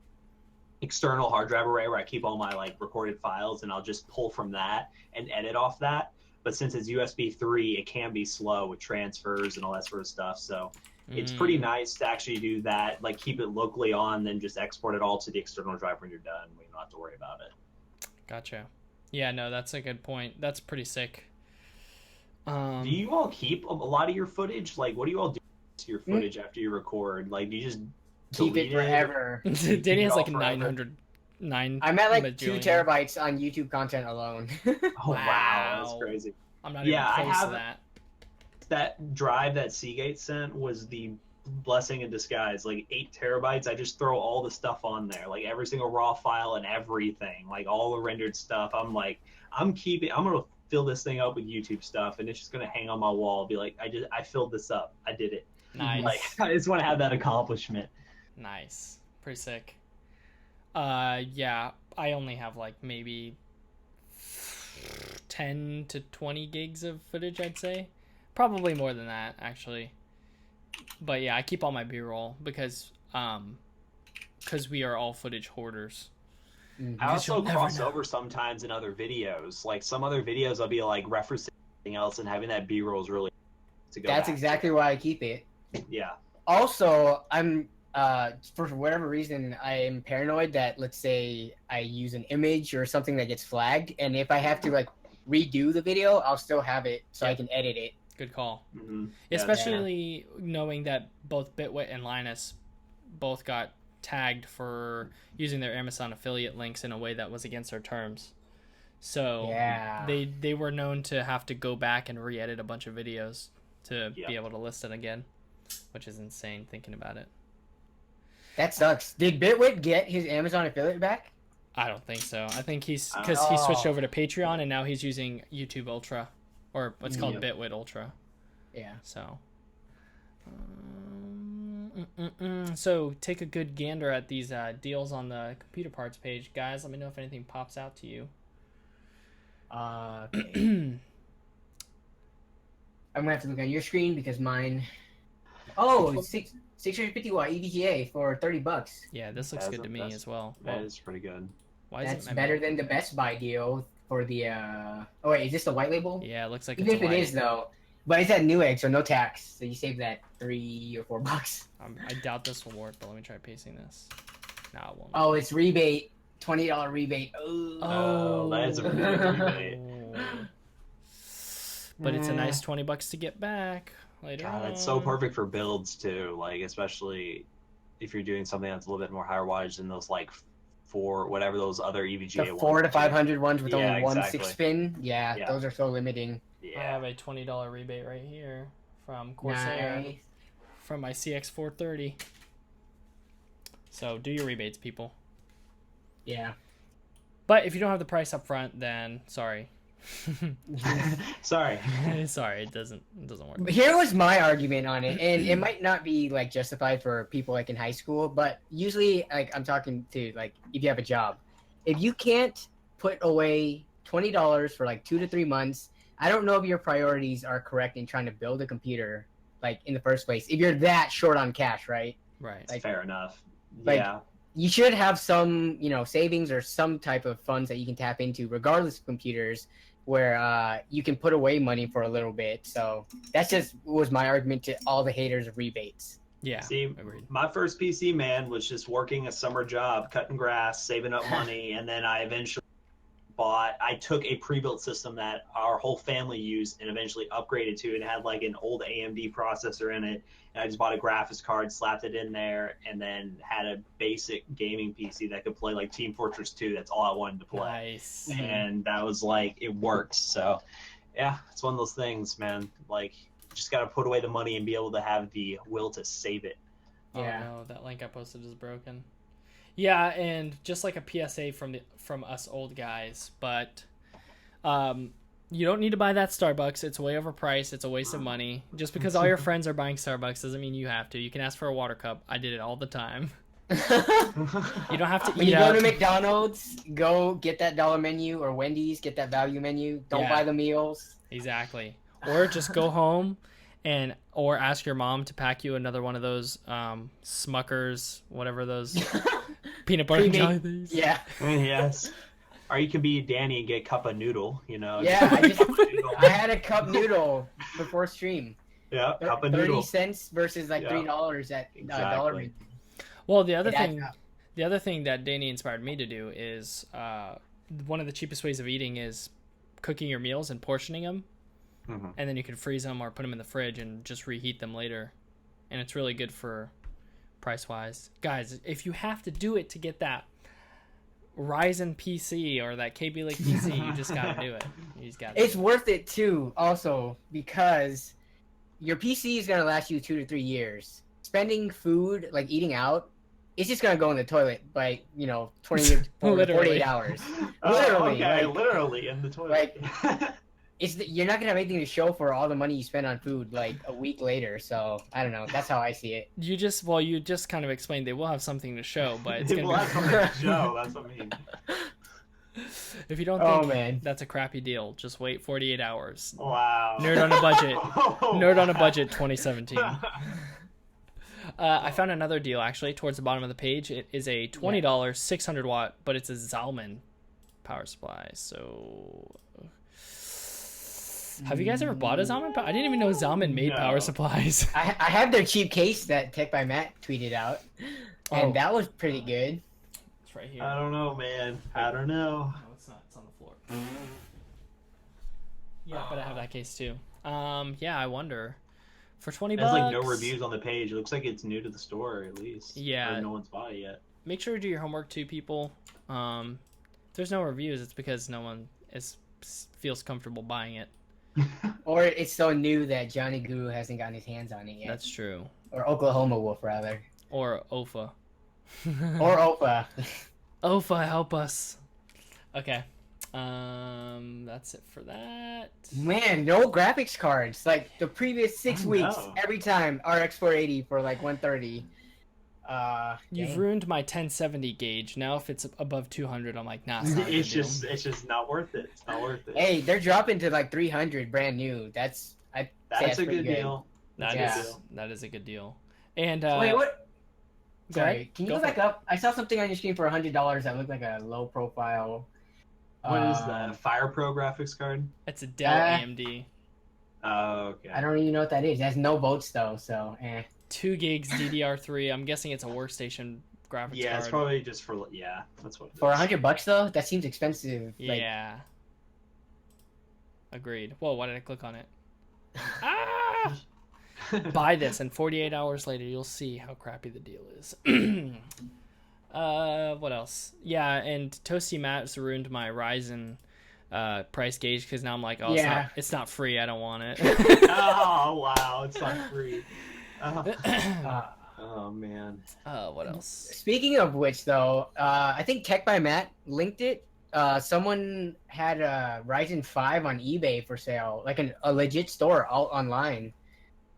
external hard drive array where I keep all my like recorded files, and I'll just pull from that and edit off that. But since it's USB 3, it can be slow with transfers and all that sort of stuff. So it's pretty nice to actually do that, like keep it locally on, then just export it all to the external drive when you're done. We don't have to worry about it. Gotcha. Yeah, no, that's a good point. That's pretty sick. Do you all keep a lot of your footage? Like, what do you all do to your footage after you record? Like, do you just keep it forever? Danny has like 9 I'm at like 2 terabytes on YouTube content alone. Oh wow, that's crazy. I'm not even close to that. That drive that Seagate sent was the blessing in disguise. Like 8 terabytes, I just throw all the stuff on there, like every single raw file and everything, like all the rendered stuff. I'm like, I'm gonna fill this thing up with YouTube stuff, and it's just gonna hang on my wall. Be like, I filled this up. I did it. Nice. Like, I just want to have that accomplishment. Nice. Pretty sick. Yeah, I only have like maybe 10 to 20 gigs of footage, I'd say. Probably more than that, actually. But yeah, I keep all my B-roll because we are all footage hoarders. I also cross over sometimes in other videos. Like some other videos, I'll be like referencing something else, and having that B-roll is really to go. That's exactly why I keep it. Yeah. Also, I'm for whatever reason, I am paranoid that, let's say I use an image or something that gets flagged, and if I have to like redo the video, I'll still have it so I can edit it. Good call. Mm-hmm. Especially knowing that both Bitwit and Linus both got tagged for using their Amazon affiliate links in a way that was against our terms. So they were known to have to go back and re-edit a bunch of videos to be able to list it again, which is insane thinking about it. That sucks. Did Bitwit get his Amazon affiliate back? I don't think so. I think he switched over to Patreon, and now he's using YouTube Ultra, or what's called Bitwit Ultra. Yeah. So, so take a good gander at these deals on the computer parts page, guys. Let me know if anything pops out to you. Okay. I'm gonna have to look on your screen because mine. Oh, 650 watt EVGA for $30. Yeah, this looks good to me as well. That is pretty good. Why That's better than the Best Buy deal for the. Oh wait, is this the white label? Yeah, it looks like even it's if it is though. But it's at Newegg, so no tax. So you save that $3 or $4. I doubt this will work, but let me try pasting this. No, it won't. Oh, it's rebate. $20 rebate. Oh, that is a really good rebate. But it's a nice $20 to get back later. God, it's so perfect for builds too. Like especially if you're doing something that's a little bit more higher wattage than those like whatever those other EVGA the 400 to 500 ones with only one exactly. 6-spin. Yeah, those are so limiting. I have a $20 rebate right here from Corsair from my CX430. So do your rebates, people. Yeah. But if you don't have the price up front, then sorry. Sorry, it doesn't work. But here was my argument on it, and it might not be like justified for people like in high school, but usually like I'm talking to like if you have a job, if you can't put away $20 for like 2 to 3 months, I don't know if your priorities are correct in trying to build a computer like in the first place. If you're that short on cash, right? Right. Like, fair enough. Like, yeah. You should have some, savings or some type of funds that you can tap into, regardless of computers, where you can put away money for a little bit. So that's just was my argument to all the haters of rebates. Yeah. See, agreed. My first PC, man, was just working a summer job, cutting grass, saving up money, and then I eventually I took a pre-built system that our whole family used and eventually upgraded to, and it had like an old AMD processor in it. And I just bought a graphics card, slapped it in there, and then had a basic gaming PC that could play like Team Fortress 2. That's all I wanted to play. Nice. And that was like, it worked. So yeah, it's one of those things, man. Like, you just got to put away the money and be able to have the will to save it. Yeah. Oh no, that link I posted is broken. Yeah, and just like a PSA from us old guys, but you don't need to buy that Starbucks. It's way overpriced. It's a waste of money. Just because all your friends are buying Starbucks doesn't mean you have to. You can ask for a water cup. I did it all the time. You don't have to eat When you out. go to McDonald's, go get that dollar menu, or Wendy's, get that value menu. Don't buy the meals. Exactly. Or just go home or ask your mom to pack you another one of those Smuckers, whatever those peanut butter and jelly things. Yeah. Yes. Or you can be Danny and get cup of noodle, Yeah, I had a cup noodle before stream. Yeah, cup of 30 noodle. cents versus like $3 at dollar menu. Well, the other thing that Danny inspired me to do is one of the cheapest ways of eating is cooking your meals and portioning them. Mm-hmm. And then you can freeze them or put them in the fridge and just reheat them later. And it's really good for price-wise. Guys, if you have to do it to get that Ryzen PC or that KB Lake PC, you just got to do it. It's worth it, too, also, because your PC is going to last you 2 to 3 years. spending food, like eating out, it's just gonna go in the toilet by 24 to 48 hours. Literally, okay, literally in the toilet. Like, you're not gonna have anything to show for all the money you spend on food like a week later. So I don't know. That's how I see it. You just kind of explained they will have something to show, but it's They gonna will be have something to show. That's what I mean. If you don't think that's a crappy deal, just wait 48 hours. Wow. Nerd on a budget. Nerd on a budget 2017. I found another deal actually towards the bottom of the page. It is a $20 600 watt, but it's a Zalman power supply. So, have you guys ever bought a Zalman? I didn't even know Zalman made power supplies. I have their cheap case that Tech by Matt tweeted out, and that was pretty good. It's right here. I don't know, man. I don't know. No, it's not. It's on the floor. Yeah, but I have that case too. Yeah, I wonder. For $20, there's like no reviews on the page. It looks like it's new to the store, at least. Yeah. Or no one's bought it yet. Make sure to do your homework too, people. If there's no reviews, it's because no one feels comfortable buying it. Or it's so new that Johnny Guru hasn't gotten his hands on it yet. That's true. Or Oklahoma Wolf, rather. Or OFA. Or OPA. OFA, help us. Okay. That's it for that. Man, no graphics cards. Like the previous 6 weeks, every time RX 480 for like 130. You've ruined my 1070 gauge. Now if it's above 200, I'm like, nah. It's just not worth it. It's not worth it. Hey, they're dropping to like 300 brand new. That's a good deal. That is a good deal. And wait, what? Sorry, can you go back it. up? I saw something on your screen for $100 that looked like a low profile. What is that? A Fire Pro graphics card? It's a Dell AMD. Oh, okay. I don't even know what that is. It has no votes though, so 2 gigs DDR3. I'm guessing it's a workstation graphics card. Yeah, it's probably just for that's what. For $100 though, that seems expensive. Yeah. Agreed. Whoa, why did I click on it? Ah! Buy this, and 48 hours later, you'll see how crappy the deal is. What else? Yeah, and Toasty Maps ruined my Ryzen price gauge because now I'm like, it's not free. I don't want it. Oh wow, it's not free. Oh man. What else? Speaking of which, though, I think Tech by Matt linked it. Someone had a Ryzen 5 on eBay for sale, like a legit store all online.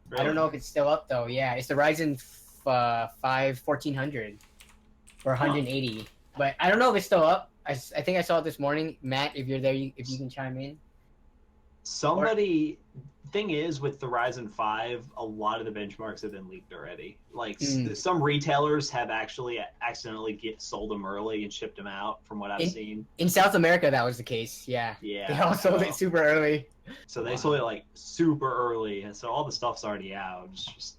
Really? I don't know if it's still up though. Yeah, it's the Ryzen 5 1400 for 180. But I don't know if it's still up. I think I saw it this morning. Matt, if you're there, if you can chime in. Thing is, with the Ryzen 5, a lot of the benchmarks have been leaked already. Like some retailers have actually accidentally sold them early and shipped them out. From what I've seen in South America, that was the case. Yeah. They all sold it super early. So they sold it like super early, and so all the stuff's already out. It's just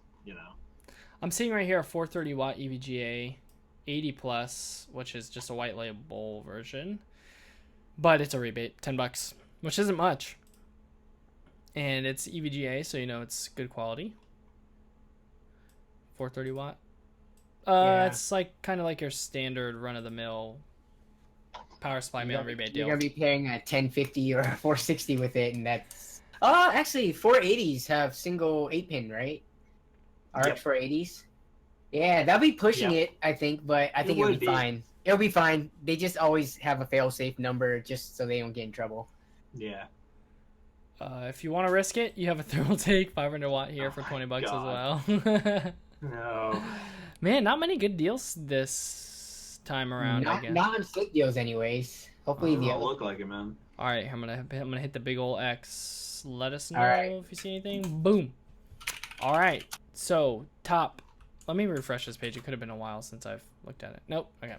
I'm seeing right here a 430 watt EVGA 80 plus, which is just a white label version, but it's a rebate, $10, which isn't much. And it's EVGA, so it's good quality. 430 watt. It's like kind of like your standard run of the mill power supply mail rebate deal. You're gonna be paying a 1050 or a 460 with it, and that's actually 480s have single 8-pin, right? RX 480s. Yeah, that'll be pushing it, I think, but I think it'll be fine. It'll be fine. They just always have a fail-safe number just so they don't get in trouble. Yeah. If you want to risk it, you have a thermal take 500 watt here for $20 as well. No. Man, not many good deals this time around. Not on flip deals, anyways. Hopefully, the look like it, man. All right, I'm gonna hit the big old X. Let us know if you see anything. Boom. All right. So top. Let me refresh this page. It could have been a while since I've looked at it. Nope. Okay.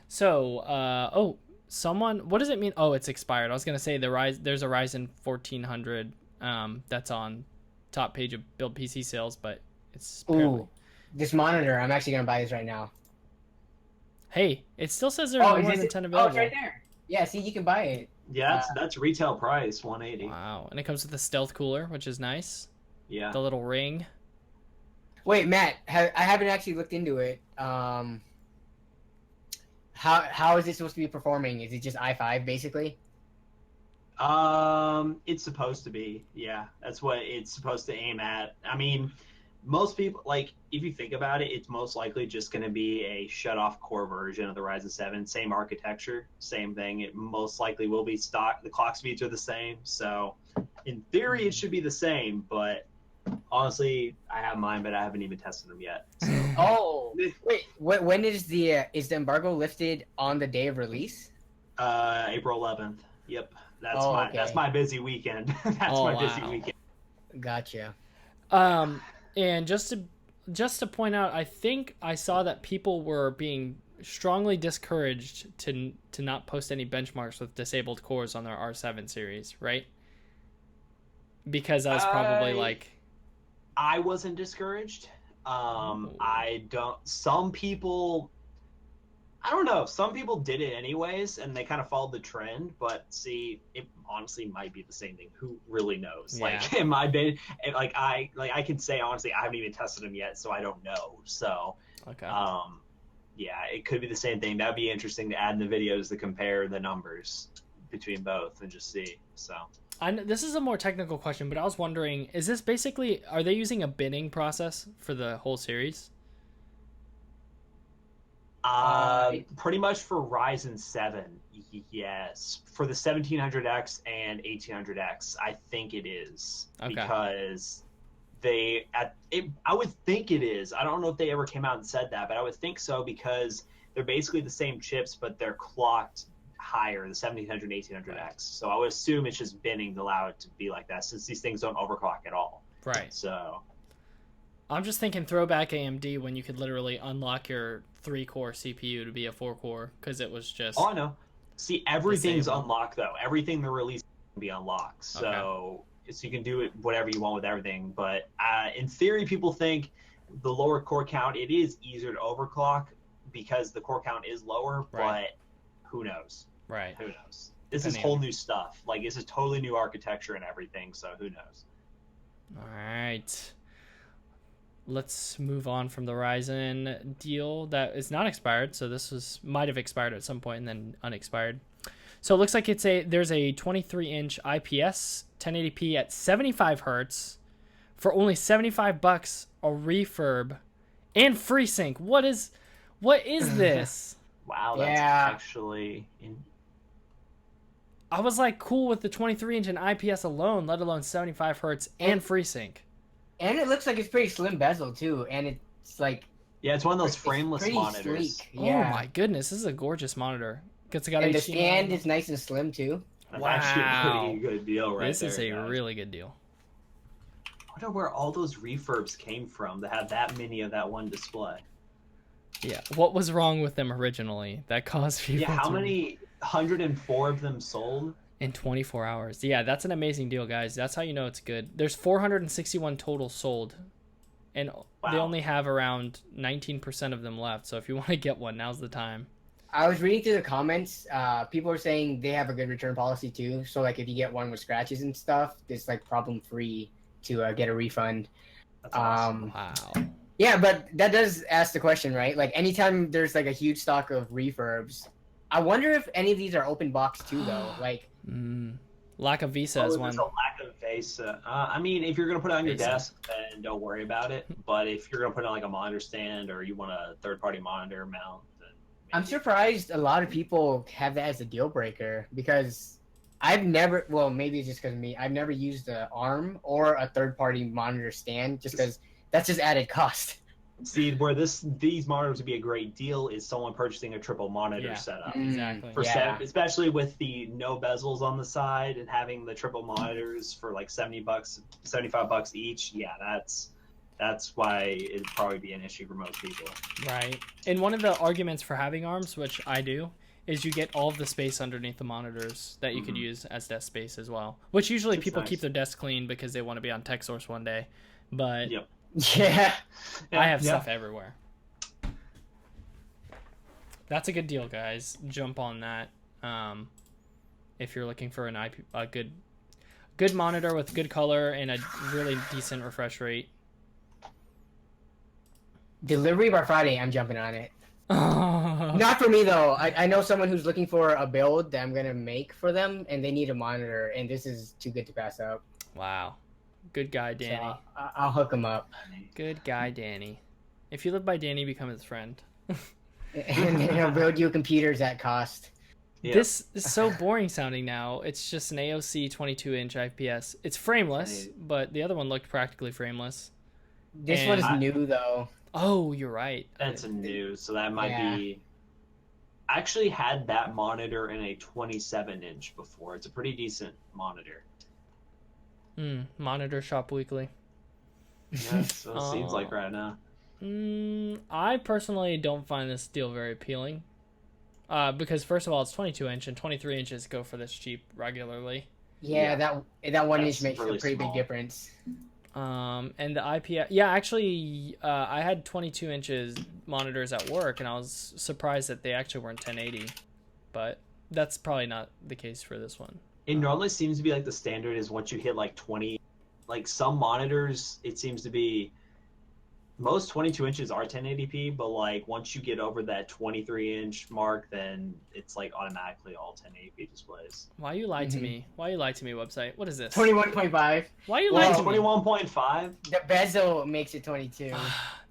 So someone, what does it mean? Oh, it's expired. I was gonna say there's a Ryzen 1400 that's on top page of Build PC sales, but it's apparently... this monitor. I'm actually gonna buy this right now. Hey, it still says there's more than 10 available. Oh, it's right there. Yeah, see, you can buy it. Yeah, that's retail price, 180. Wow, and it comes with a stealth cooler, which is nice. Yeah. The little ring. Wait, Matt, I haven't actually looked into it. How is it supposed to be performing? Is it just i5 basically? It's supposed to be. Yeah, that's what it's supposed to aim at. I mean, most people, like, if you think about it, it's most likely just going to be a shut-off core version of the Ryzen 7. Same architecture, same thing. It most likely will be stock. The clock speeds are the same. So, in theory, it should be the same. But honestly, I have mine, but I haven't even tested them yet. So. Oh, wait. When is the embargo lifted on the day of release? April 11th. Yep. That's my busy weekend. Busy weekend. Gotcha. And just to point out, I think I saw that people were being strongly discouraged to not post any benchmarks with disabled cores on their R7 series, right? Because that was probably like... I wasn't discouraged. Some people... I don't know. Some people did it anyways, and they kind of followed the trend. But see, it honestly might be the same thing. Who really knows? Yeah. Like, in my bid, I can say honestly, I haven't even tested them yet, so I don't know. So, okay. Yeah, it could be the same thing. That'd be interesting to add in the videos to compare the numbers between both and just see. So. This is a more technical question, but I was wondering: is this basically? Are they using a binning process for the whole series? Pretty much for Ryzen 7, yes. For the 1700X and 1800X, I think it is. Okay. Because I would think it is. I don't know if they ever came out and said that, but I would think so because they're basically the same chips, but they're clocked higher, the 1700 and 1800X. So I would assume it's just binning to allow it to be like that, since these things don't overclock at all. Right. So I'm just thinking throwback AMD when you could literally unlock your 3-core CPU to be a 4-core because it was just... Oh, I know. See, everything's unlocked, though. Everything they're releasing can be unlocked. So, so you can do it whatever you want with everything. But in theory, people think the lower core count, it is easier to overclock because the core count is lower, but who knows? Right. Who knows? This is whole new stuff. Like, this is totally new architecture and everything, so who knows? All right. Let's move on from the Ryzen deal that is not expired. So this might have expired at some point and then unexpired. So it looks like there's a 23-inch IPS 1080p at 75 hertz for only $75, a refurb, and FreeSync. What is this? Wow, that's actually... I was like cool with the 23-inch and IPS alone, let alone 75 hertz and FreeSync. And it looks like it's pretty slim bezel too, and it's like... Yeah, it's one of those frameless monitors. Sleek. Yeah. Oh my goodness, this is a gorgeous monitor. And the stand is nice and slim too. That's actually a pretty good deal right this there. This is a really good deal. I wonder where all those refurbs came from to have that many of that one display. Yeah, what was wrong with them originally that caused people Yeah, how many 104 of them sold? In 24 hours. Yeah, that's an amazing deal, guys. That's how you know it's good. There's 461 total sold, and they only have around 19% of them left. So if you want to get one, now's the time. I was reading through the comments. People are saying they have a good return policy too. So like if you get one with scratches and stuff, it's like problem free to get a refund. That's awesome. Wow. Yeah, but that does ask the question, right? Like anytime there's like a huge stock of refurbs, I wonder if any of these are open box too, though. Like. Lack of Visa is one. There's a lack of Visa. I mean, if you're gonna put it on your desk, then don't worry about it. But if you're gonna put it on like a monitor stand or you want a third-party monitor mount, then I'm surprised a lot of people have that as a deal breaker because I've never. Well, maybe it's just because of me. I've never used an ARM or a third-party monitor stand just because that's just added cost. See, where these monitors would be a great deal is someone purchasing a triple monitor setup. Exactly. Especially with the no bezels on the side and having the triple monitors for like $70, $75 each. Yeah, that's why it'd probably be an issue for most people. Right. And one of the arguments for having ARMs, which I do, is you get all of the space underneath the monitors that you could use as desk space as well. Which usually people keep their desk clean because they want to be on TechSource one day. But yeah, I have stuff everywhere. That's a good deal, guys. Jump on that. If you're looking for a good monitor with good color and a really decent refresh rate. Delivery by Friday, I'm jumping on it. Not for me though. I know someone who's looking for a build that I'm gonna make for them, and they need a monitor, and this is too good to pass up. Wow. Good guy, Danny. So I'll hook him up. Good guy, Danny. If you live by Danny, become his friend. And he'll build you computers at cost. Yeah. This is so boring sounding now. It's just an AOC 22-inch IPS. It's frameless, but the other one looked practically frameless. This one is new, though. Oh, you're right. That's a new, so that might be... I actually had that monitor in a 27-inch before. It's a pretty decent monitor. Monitor Shop Weekly. Yeah, so it seems like right now. I personally don't find this deal very appealing. Because first of all, it's 22-inch and 23 inches go for this cheap regularly. Yeah, that 1 inch makes really a pretty small. big difference. And the IPS, actually, I had 22 inches monitors at work, and I was surprised that they actually weren't 1080. But that's probably not the case for this one. It normally seems to be like the standard is once you hit like 20, like some monitors, it seems to be most 22 inches are 1080p, but like once you get over that 23-inch mark, then it's like automatically all 1080p displays. Why you lied to me? Why you lied to me, website? What is this? 21.5. Why you lied to me? 21.5? The bezel makes it 22.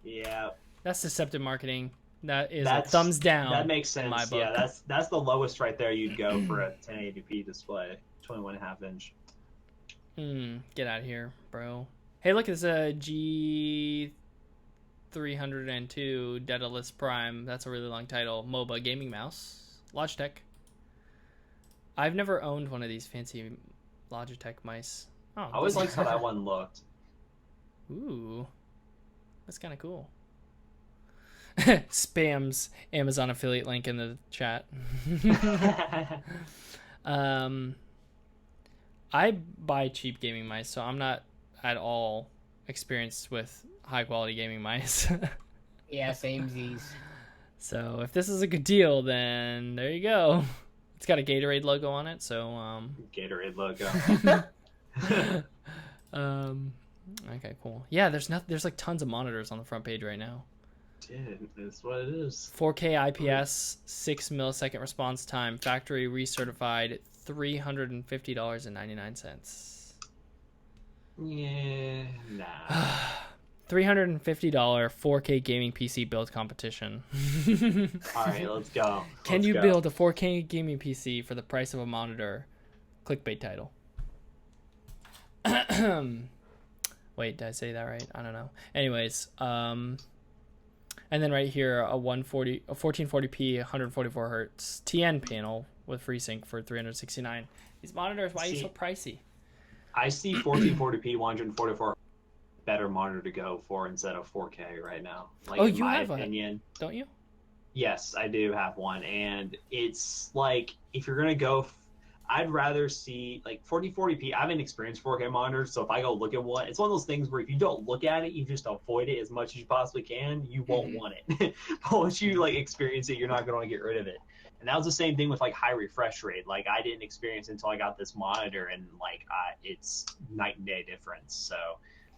Yeah. That's deceptive marketing. That is a thumbs down. That makes sense. In my book. Yeah, that's the lowest right there you'd go for a 1080p display, 21.5 inch. Get out of here, bro. Hey, look, it's a G302 Daedalus Prime. That's a really long title. MOBA gaming mouse. Logitech. I've never owned one of these fancy Logitech mice. Oh, I always liked how that one looked. Ooh, that's kind of cool. Spams Amazon affiliate link in the chat. I buy cheap gaming mice, so I'm not at all experienced with high quality gaming mice. Yeah, samesies. So if this is a good deal, then there you go. It's got a Gatorade logo on it, so Gatorade logo. Okay, cool. Yeah, there's like tons of monitors on the front page right now. Dude, that's what it is. 4K IPS, 6 millisecond response time, factory recertified, $350.99. Yeah, nah. $350 4K gaming PC build competition. All right, let's go. Can you build a 4K gaming PC for the price of a monitor? Clickbait title. Wait, did I say that right? I don't know. Anyways, and then right here, a 1440p, 144 hertz TN panel with FreeSync for $369. These monitors, why are you so pricey? I see 1440p, 144 better monitor to go for instead of 4K right now. Like, oh, in you my have opinion, don't you? Yes, I do have one, and it's like if you're gonna go. I'd rather see like 4040p. I haven't experienced 4K monitors, so if I go look at one, it's one of those things where if you don't look at it, you just avoid it as much as you possibly can. You won't want it. But once you like experience it, you're not going to get rid of it. And that was the same thing with like high refresh rate. Like I didn't experience it until I got this monitor, and like it's night and day difference. So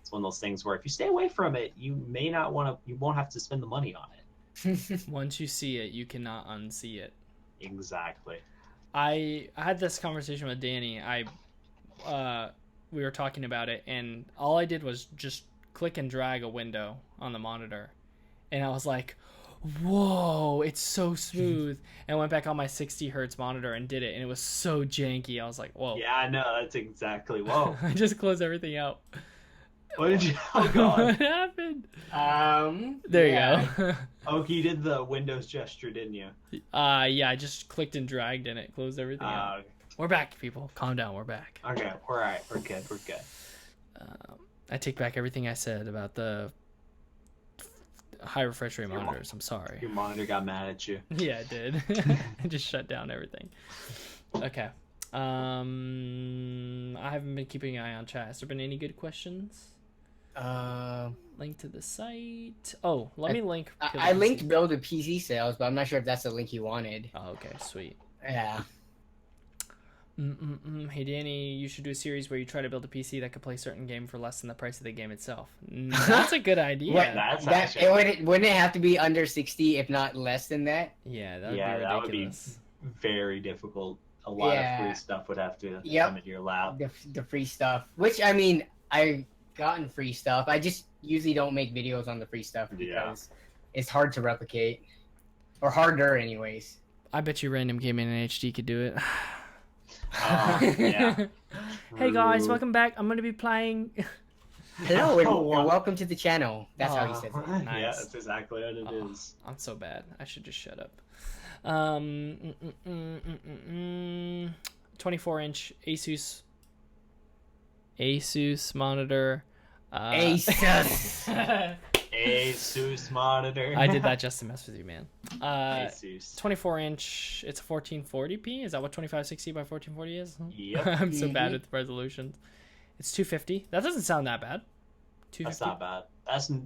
it's one of those things where if you stay away from it, you may not want to. You won't have to spend the money on it. Once you see it, you cannot unsee it. Exactly. I had this conversation with Danny. We were talking about it, and all I did was just click and drag a window on the monitor, and I was like, "Whoa, it's so smooth!" And I went back on my 60 hertz monitor and did it, and it was so janky. I was like, "Whoa!" Yeah, I know. That's exactly. Whoa. I just closed everything out. What did you? Oh God. What happened? There you go. Oh, you did the Windows gesture, didn't you? Yeah, I just clicked and dragged and it closed everything out. We're back, people. Calm down. We're back. Okay, all right. We're good. We're good. I take back everything I said about the high refresh rate monitors. I'm sorry. Your monitor got mad at you. Yeah, it did. I just shut down everything. Okay. I haven't been keeping an eye on chat. Has there been any good questions? Link to the site. Oh, let me link. I linked build a PC sales, but I'm not sure if that's the link you wanted. Oh, okay, sweet. Yeah. Hey Danny, you should do a series where you try to build a PC that could play a certain game for less than the price of the game itself. That's a good idea. Wouldn't it have to be under 60, if not less than that? Yeah, that would be ridiculous. That would be very difficult. A lot of free stuff would have to come into your lap. The free stuff, which I mean, I've gotten free stuff. I just usually don't make videos on the free stuff because it's hard to replicate, or harder, anyways. I bet you Random Gaming and HD could do it. Yeah. Hey guys, welcome back. I'm gonna be playing. Hello, and welcome to the channel. That's how he says it. Nice. Yeah, that's exactly what it is. I'm so bad. I should just shut up. 24-inch Asus monitor. Asus. Asus monitor. I did that just to mess with you, man. Asus. 24-inch. It's a 1440p. Is that what 2560 by 1440 is? Yep. I'm so bad with resolutions. It's 250. That doesn't sound that bad. 250. That's not bad.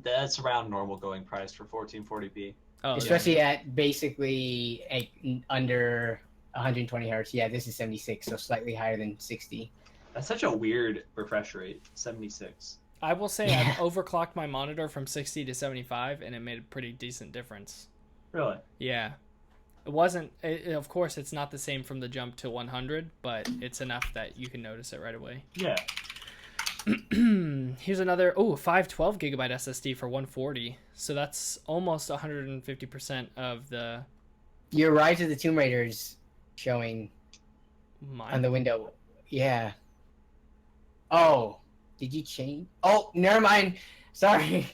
That's around normal going price for 1440p. Oh, especially at basically under 120 hertz. Yeah, this is 76, so slightly higher than 60. That's such a weird refresh rate. 76. I will say I've overclocked my monitor from 60 to 75, and it made a pretty decent difference. Really? Yeah. It wasn't. Of course, it's not the same from the jump to 100, but it's enough that you can notice it right away. Yeah. Here's another 512 gigabyte SSD for 140. So that's almost 150% of the. Your Rise of the Tomb Raider is showing on the window. Yeah. Oh, did you change? Oh, never mind. Sorry.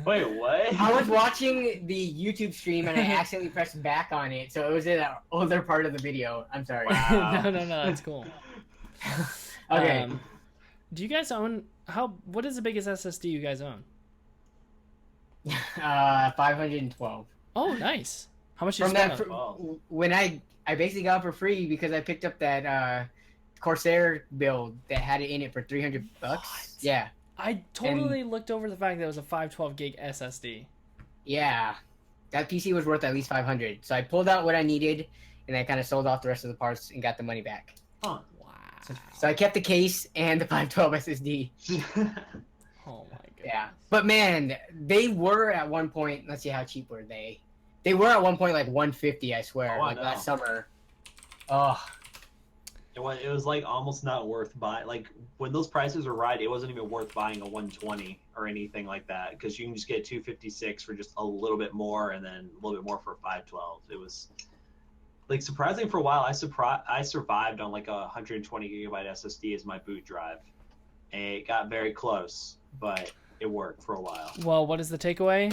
Wait, what? I was watching the YouTube stream and I accidentally pressed back on it, so it was in an older part of the video. I'm sorry. Wow. No, that's cool. Okay. Do you guys own what is the biggest SSD you guys own? 512. Oh, nice. How much you From spend that on? when I basically got it for free because I picked up that Corsair build that had it in it for $300. What? Yeah. I totally looked over the fact that it was a 512 gig SSD. Yeah. That PC was worth at least 500. So I pulled out what I needed and I kind of sold off the rest of the parts and got the money back. Huh. So I kept the case and the 512 SSD. Oh my god. Yeah. But man, they were at one point, let's see how cheap were they. They were at one point like 150, I swear, like last summer. Oh. It was like almost not worth buying. Like when those prices were right, it wasn't even worth buying a 120 or anything like that because you can just get 256 for just a little bit more and then a little bit more for 512. It was like surprising for a while. I survived on like a 120 gigabyte SSD as my boot drive. And it got very close, but it worked for a while. Well, what is the takeaway?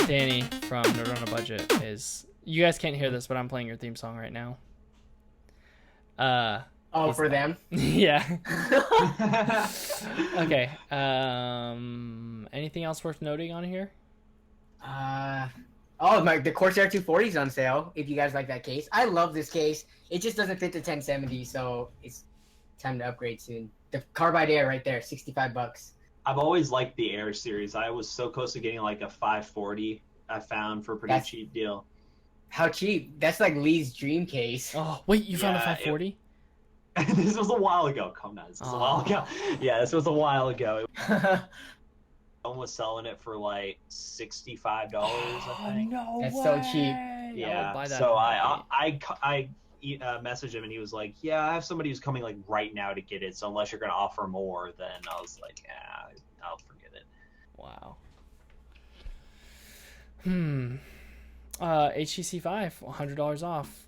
Danny from Nerd on a Budget is. You guys can't hear this, but I'm playing your theme song right now. For them? Yeah. Okay. Anything else worth noting on here? The Corsair 240 is on sale. If you guys like that case, I love this case. It just doesn't fit the 1070, so it's time to upgrade soon. The Carbide Air right there, $65. I've always liked the Air series. I was so close to getting like a 540. I found for a pretty cheap deal. How cheap? That's like Lee's dream case. Oh, wait, you found a 540? This was a while ago. Come on, this was a while ago. Yeah, this was a while ago. Someone was selling it for like $65, I think. No That's way. so cheap. Yeah, so I messaged him and he was like, yeah, I have somebody who's coming like right now to get it, so unless you're going to offer more, then I was like, yeah, I'll forget it. Wow. HTC 5, $100 off.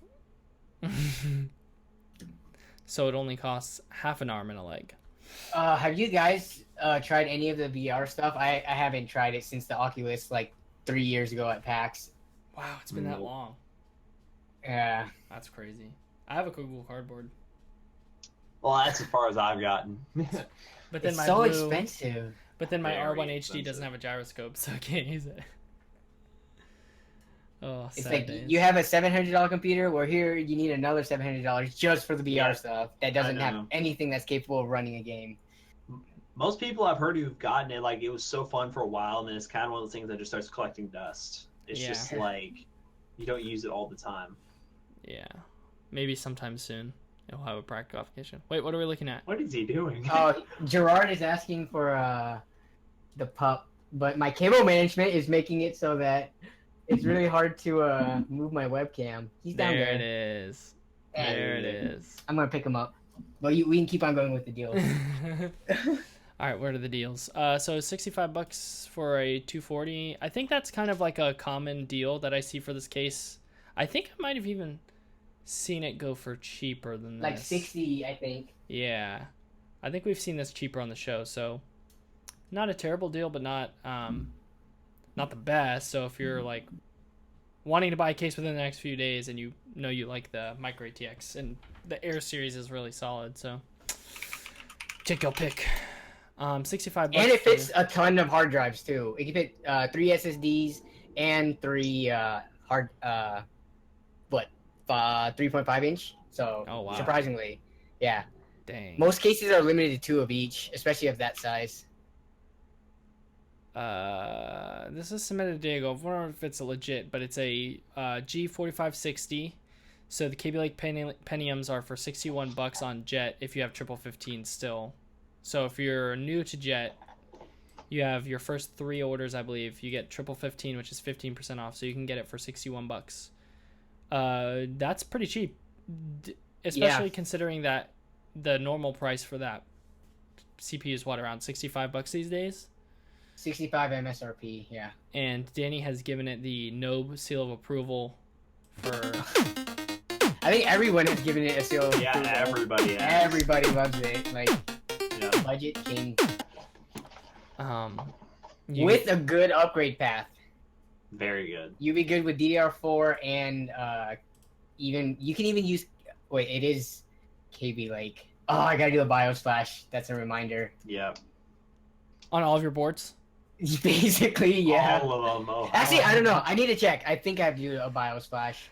So it only costs half an arm and a leg. Have you guys tried any of the VR stuff? I haven't tried it since the Oculus like 3 years ago at PAX. Wow, it's been that long. Yeah. That's crazy. I have a Google Cardboard. Well, that's as far as I've gotten. But then it's so expensive. But then my Very R1 HD expensive. doesn't have a gyroscope, so I can't use it. Oh, It's sad like days. you have a $700 computer, where here you need another $700 just for the VR stuff that doesn't have anything that's capable of running a game. Most people I've heard who've gotten it, like, it was so fun for a while, and then it's kind of one of those things that just starts collecting dust. It's just like, you don't use it all the time. Yeah. Maybe sometime soon it'll have a practical application. Wait, what are we looking at? What is he doing? Gerard is asking for the pup, but my cable management is making it so that it's really hard to move my webcam. He's down there. There it is. There it is. I'm gonna pick him up. But we can keep on going with the deals. All right, what are the deals? So $65 for a 240. I think that's kind of like a common deal that I see for this case. I think I might have even seen it go for cheaper than this. Like 60, I think. Yeah. I think we've seen this cheaper on the show, so not a terrible deal, but not the best. So if you're like wanting to buy a case within the next few days and you know you like the Micro ATX, and the Air series is really solid, so take your pick. $65. And it fits a ton of hard drives too. It can fit 3 SSDs and 3 hard 3.5 inch. So oh, wow. Surprisingly, yeah. Dang. Most cases are limited to 2 of each, especially of that size. This is submitted Diego. I don't know if it's legit, but it's a G4560. So the Kaby Lake Pentiums are for $61 on Jet if you have 1515 still. So if you're new to Jet, you have your first 3 orders, I believe. You get 1515, which is 15% off, so you can get it for $61. That's pretty cheap, especially considering that the normal price for that CPU is what, around $65 these days? 65 MSRP, yeah. And Danny has given it the no seal of approval for. I think everyone has given it a seal of approval. Yeah, everybody has. Everybody loves it. Like, budget king. With a good upgrade path. Very good. You'd be good with DDR4 and you can even use. Wait, it is KB Lake. Oh, I gotta do a BIOS flash. That's a reminder. Yep. On all of your boards? Basically, yeah. All of them. Oh, actually, I don't know. I need to check. I think I have to do a BIOS flash.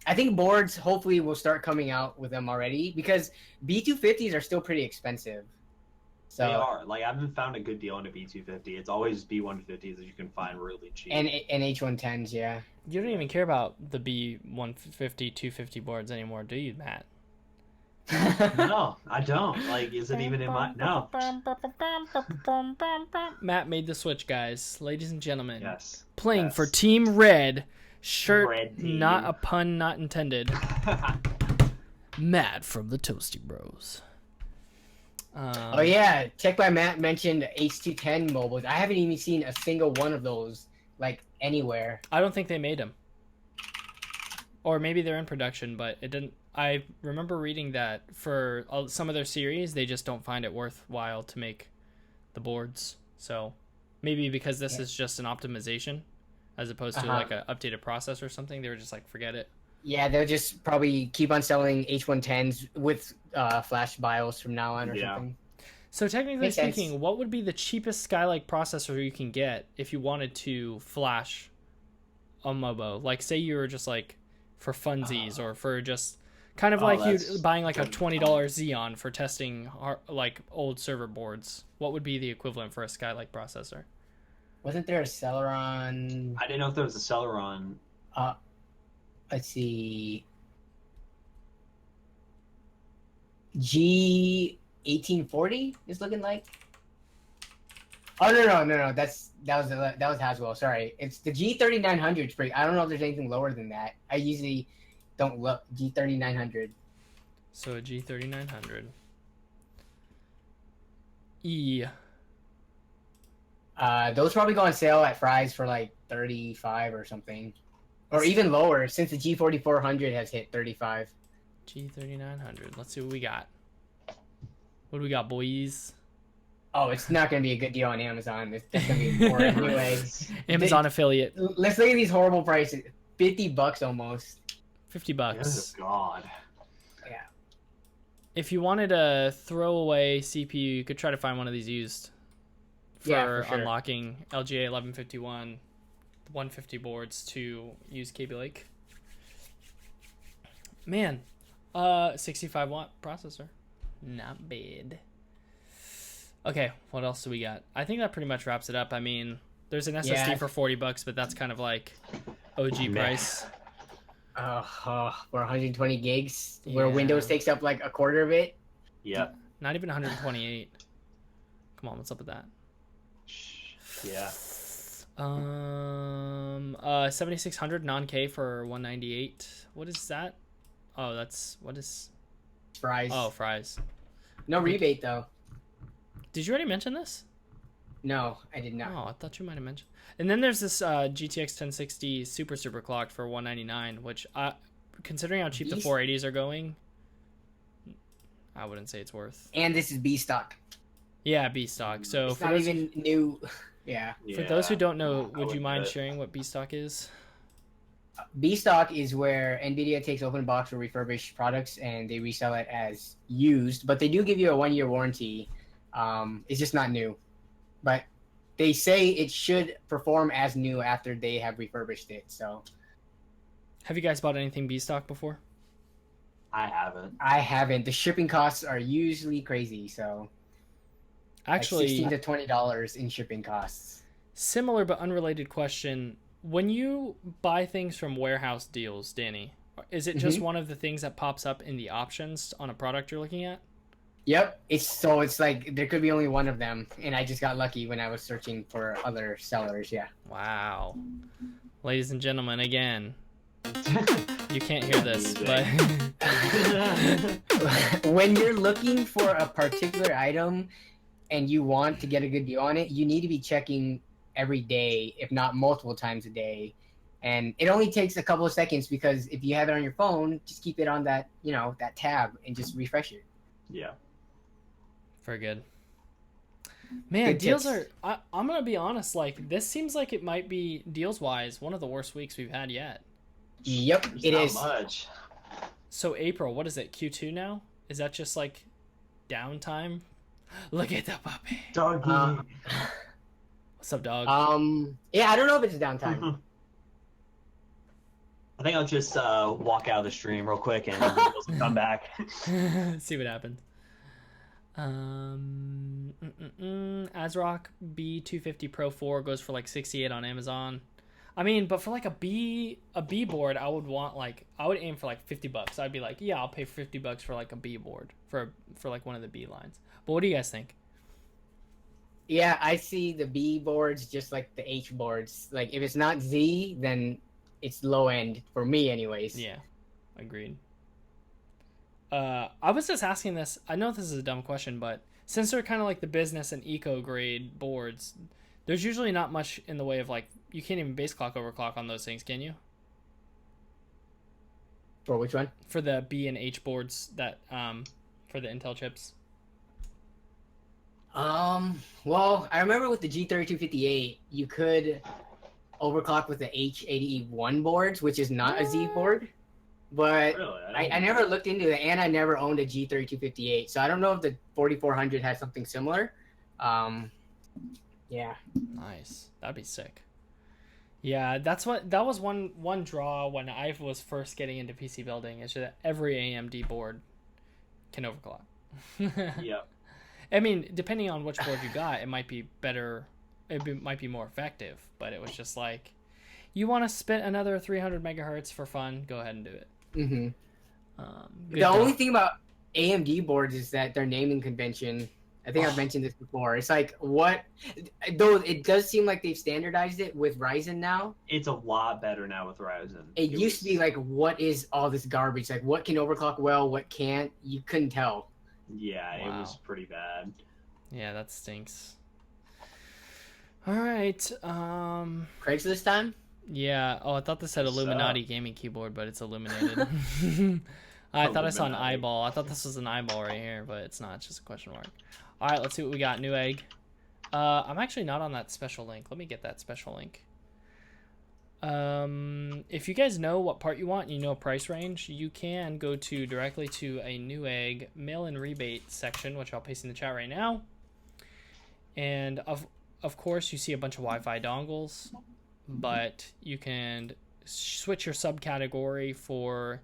I think boards hopefully will start coming out with them already because B250s are still pretty expensive. So, they are. Like, I haven't found a good deal on a B250. It's always B150s that you can find really cheap. And H110s, yeah. You don't even care about the B150, 250 boards anymore, do you, Matt? No, I don't. Like, is it even in my... No. Matt made the switch, guys. Ladies and gentlemen. Yes. Playing for Team Red. Shirt, Red team. not a pun, not intended. Matt from the Toasty Bros. Oh yeah, Tech by Matt mentioned H210 mobiles. I haven't even seen a single one of those, like, anywhere. I don't think they made them. Or maybe they're in production, but it didn't... I remember reading that for some of their series, they just don't find it worthwhile to make the boards. So maybe because this is just an optimization as opposed to like an updated processor or something, they were just like, forget it. Yeah, they'll just probably keep on selling H110s with flash BIOS from now on or something. So technically speaking, what would be the cheapest Skylake processor you can get if you wanted to flash a MOBO? Like, say you were just like for funsies or for just kind of like you buying like a $20 Xeon for testing like old server boards. What would be the equivalent for a Skylake processor? Wasn't there a Celeron? I didn't know if there was a Celeron. Let's see. G1840 is looking like. Oh no! That was Haswell. Sorry, it's the G3900. I don't know if there's anything lower than that. I usually don't look. G3900. So a G3900. E. Those probably go on sale at Fry's for like 35 or something, or even lower since the G4400 has hit 35. G3900. Let's see what we got. What do we got, boys? Oh, it's not going to be a good deal on Amazon. It's going to be more anyways. Amazon affiliate. Let's look at these horrible prices. $50 almost. $50. Oh, God. Yeah. If you wanted a throwaway CPU, you could try to find one of these used for sure. unlocking LGA 1151 150 boards to use Kaby Lake. Man, 65 watt processor. Not bad. Okay, what else do we got? I think that pretty much wraps it up. I mean, there's an SSD for $40, but that's kind of like OG price. For 120 gigs, where Windows takes up like a quarter of it. Yep. Not even 128. Come on, what's up with that? Yeah. 7600 non-K for 198. What is that? Oh, that's what is Fries. Oh, fries. No rebate though. Did you already mention this? No, I did not. Oh, I thought you might have mentioned. And then there's this GTX 1060 super clocked for $199, which, considering how cheap the 480s are going, I wouldn't say it's worth. And this is B stock. Yeah, B stock. So it's for not those even new. Yeah. For those who don't know, would you mind sharing what B stock is? B stock is where NVIDIA takes open box or refurbished products and they resell it as used, but they do give you a 1-year warranty. It's just not new. But they say it should perform as new after they have refurbished it. So, have you guys bought anything B stock before? I haven't. I haven't. The shipping costs are usually crazy. So, actually, like $16 to $20 in shipping costs. Similar but unrelated question: when you buy things from warehouse deals, Danny, is it just one of the things that pops up in the options on a product you're looking at? Yep. It's like there could be only one of them, and I just got lucky when I was searching for other sellers. Yeah. Wow. Ladies and gentlemen, again, you can't hear this, but when you're looking for a particular item and you want to get a good deal on it, you need to be checking every day, if not multiple times a day. And it only takes a couple of seconds because if you have it on your phone, just keep it on that, that tab and just refresh it. Yeah. Very good. Man, good deals tips. I'm going to be honest, like, this seems like it might be, deals-wise, one of the worst weeks we've had yet. Yep, it is. Not much. So April, what is it, Q2 now? Is that just, like, downtime? Look at the puppy. Doggy. What's up, dog? Yeah, I don't know if it's downtime. I think I'll just walk out of the stream real quick and come back. See what happens. ASRock B250 Pro 4 goes for like 68 on Amazon. I mean, but for like a B board, I would aim for like $50. I'd be like, yeah, I'll pay $50 for like a B board for like one of the B lines. But what do you guys think? Yeah, I see the B boards just like the H boards. Like if it's not Z, then it's low end for me anyways. Yeah, agreed. I was just asking this. I know this is a dumb question, but since they're kind of like the business and eco grade boards, there's usually not much in the way of like, you can't even base clock overclock on those things, can you? For which one? For the B and H boards that for the Intel chips. Well, I remember with the G3258, you could overclock with the H81 boards, which is not a Z board. But really? I never looked into it, and I never owned a G3258, so I don't know if the 4400 has something similar. Yeah. Nice. That'd be sick. Yeah, that was one draw when I was first getting into PC building, is that every AMD board can overclock. Yep. I mean, depending on which board you got, it might be better. Might be more effective, but it was just like, you want to spit another 300 megahertz for fun? Go ahead and do it. Mm-hmm. The only thing about AMD boards is that their naming convention. I think I've mentioned this before. It's like, what? Though it does seem like they've standardized it with Ryzen now. It's a lot better now with Ryzen. It used to be like, what is all this garbage? Like, what can overclock well, what can't? You couldn't tell. Yeah, wow. It was pretty bad. Yeah, that stinks. All right. Craigslist time? Yeah. Oh, I thought this said Illuminati gaming keyboard, but it's illuminated. I thought I saw an eyeball. I thought this was an eyeball right here, but it's not. It's just a question mark. All right, let's see what we got. New egg. I'm actually not on that special link. Let me get that special link. If you guys know what part you want and you know a price range, you can go directly to a New Egg mail-in rebate section, which I'll paste in the chat right now. And of course, you see a bunch of Wi-Fi dongles, but you can switch your subcategory for,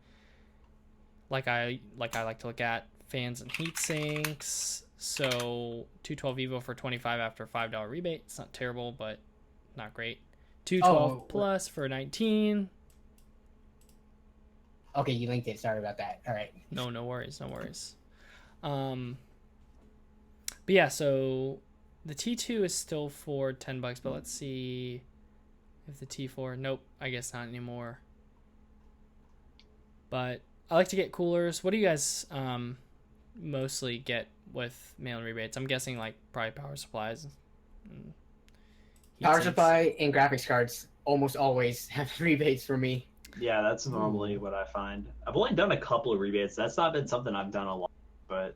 like I like to look at, fans and heat sinks. So 212 Evo for $25 after $5 rebate. It's not terrible, but not great. 212 plus for $19. Okay, you linked it. Sorry about that. All right. No worries. But yeah, so the T2 is still for $10, but let's see if the T4. Nope, I guess not anymore. But I like to get coolers. What do you guys mostly get with mail-in rebates? I'm guessing like probably power supplies. Power supply and graphics cards almost always have rebates for me. Yeah, that's normally what I find. I've only done a couple of rebates. That's not been something I've done a lot, but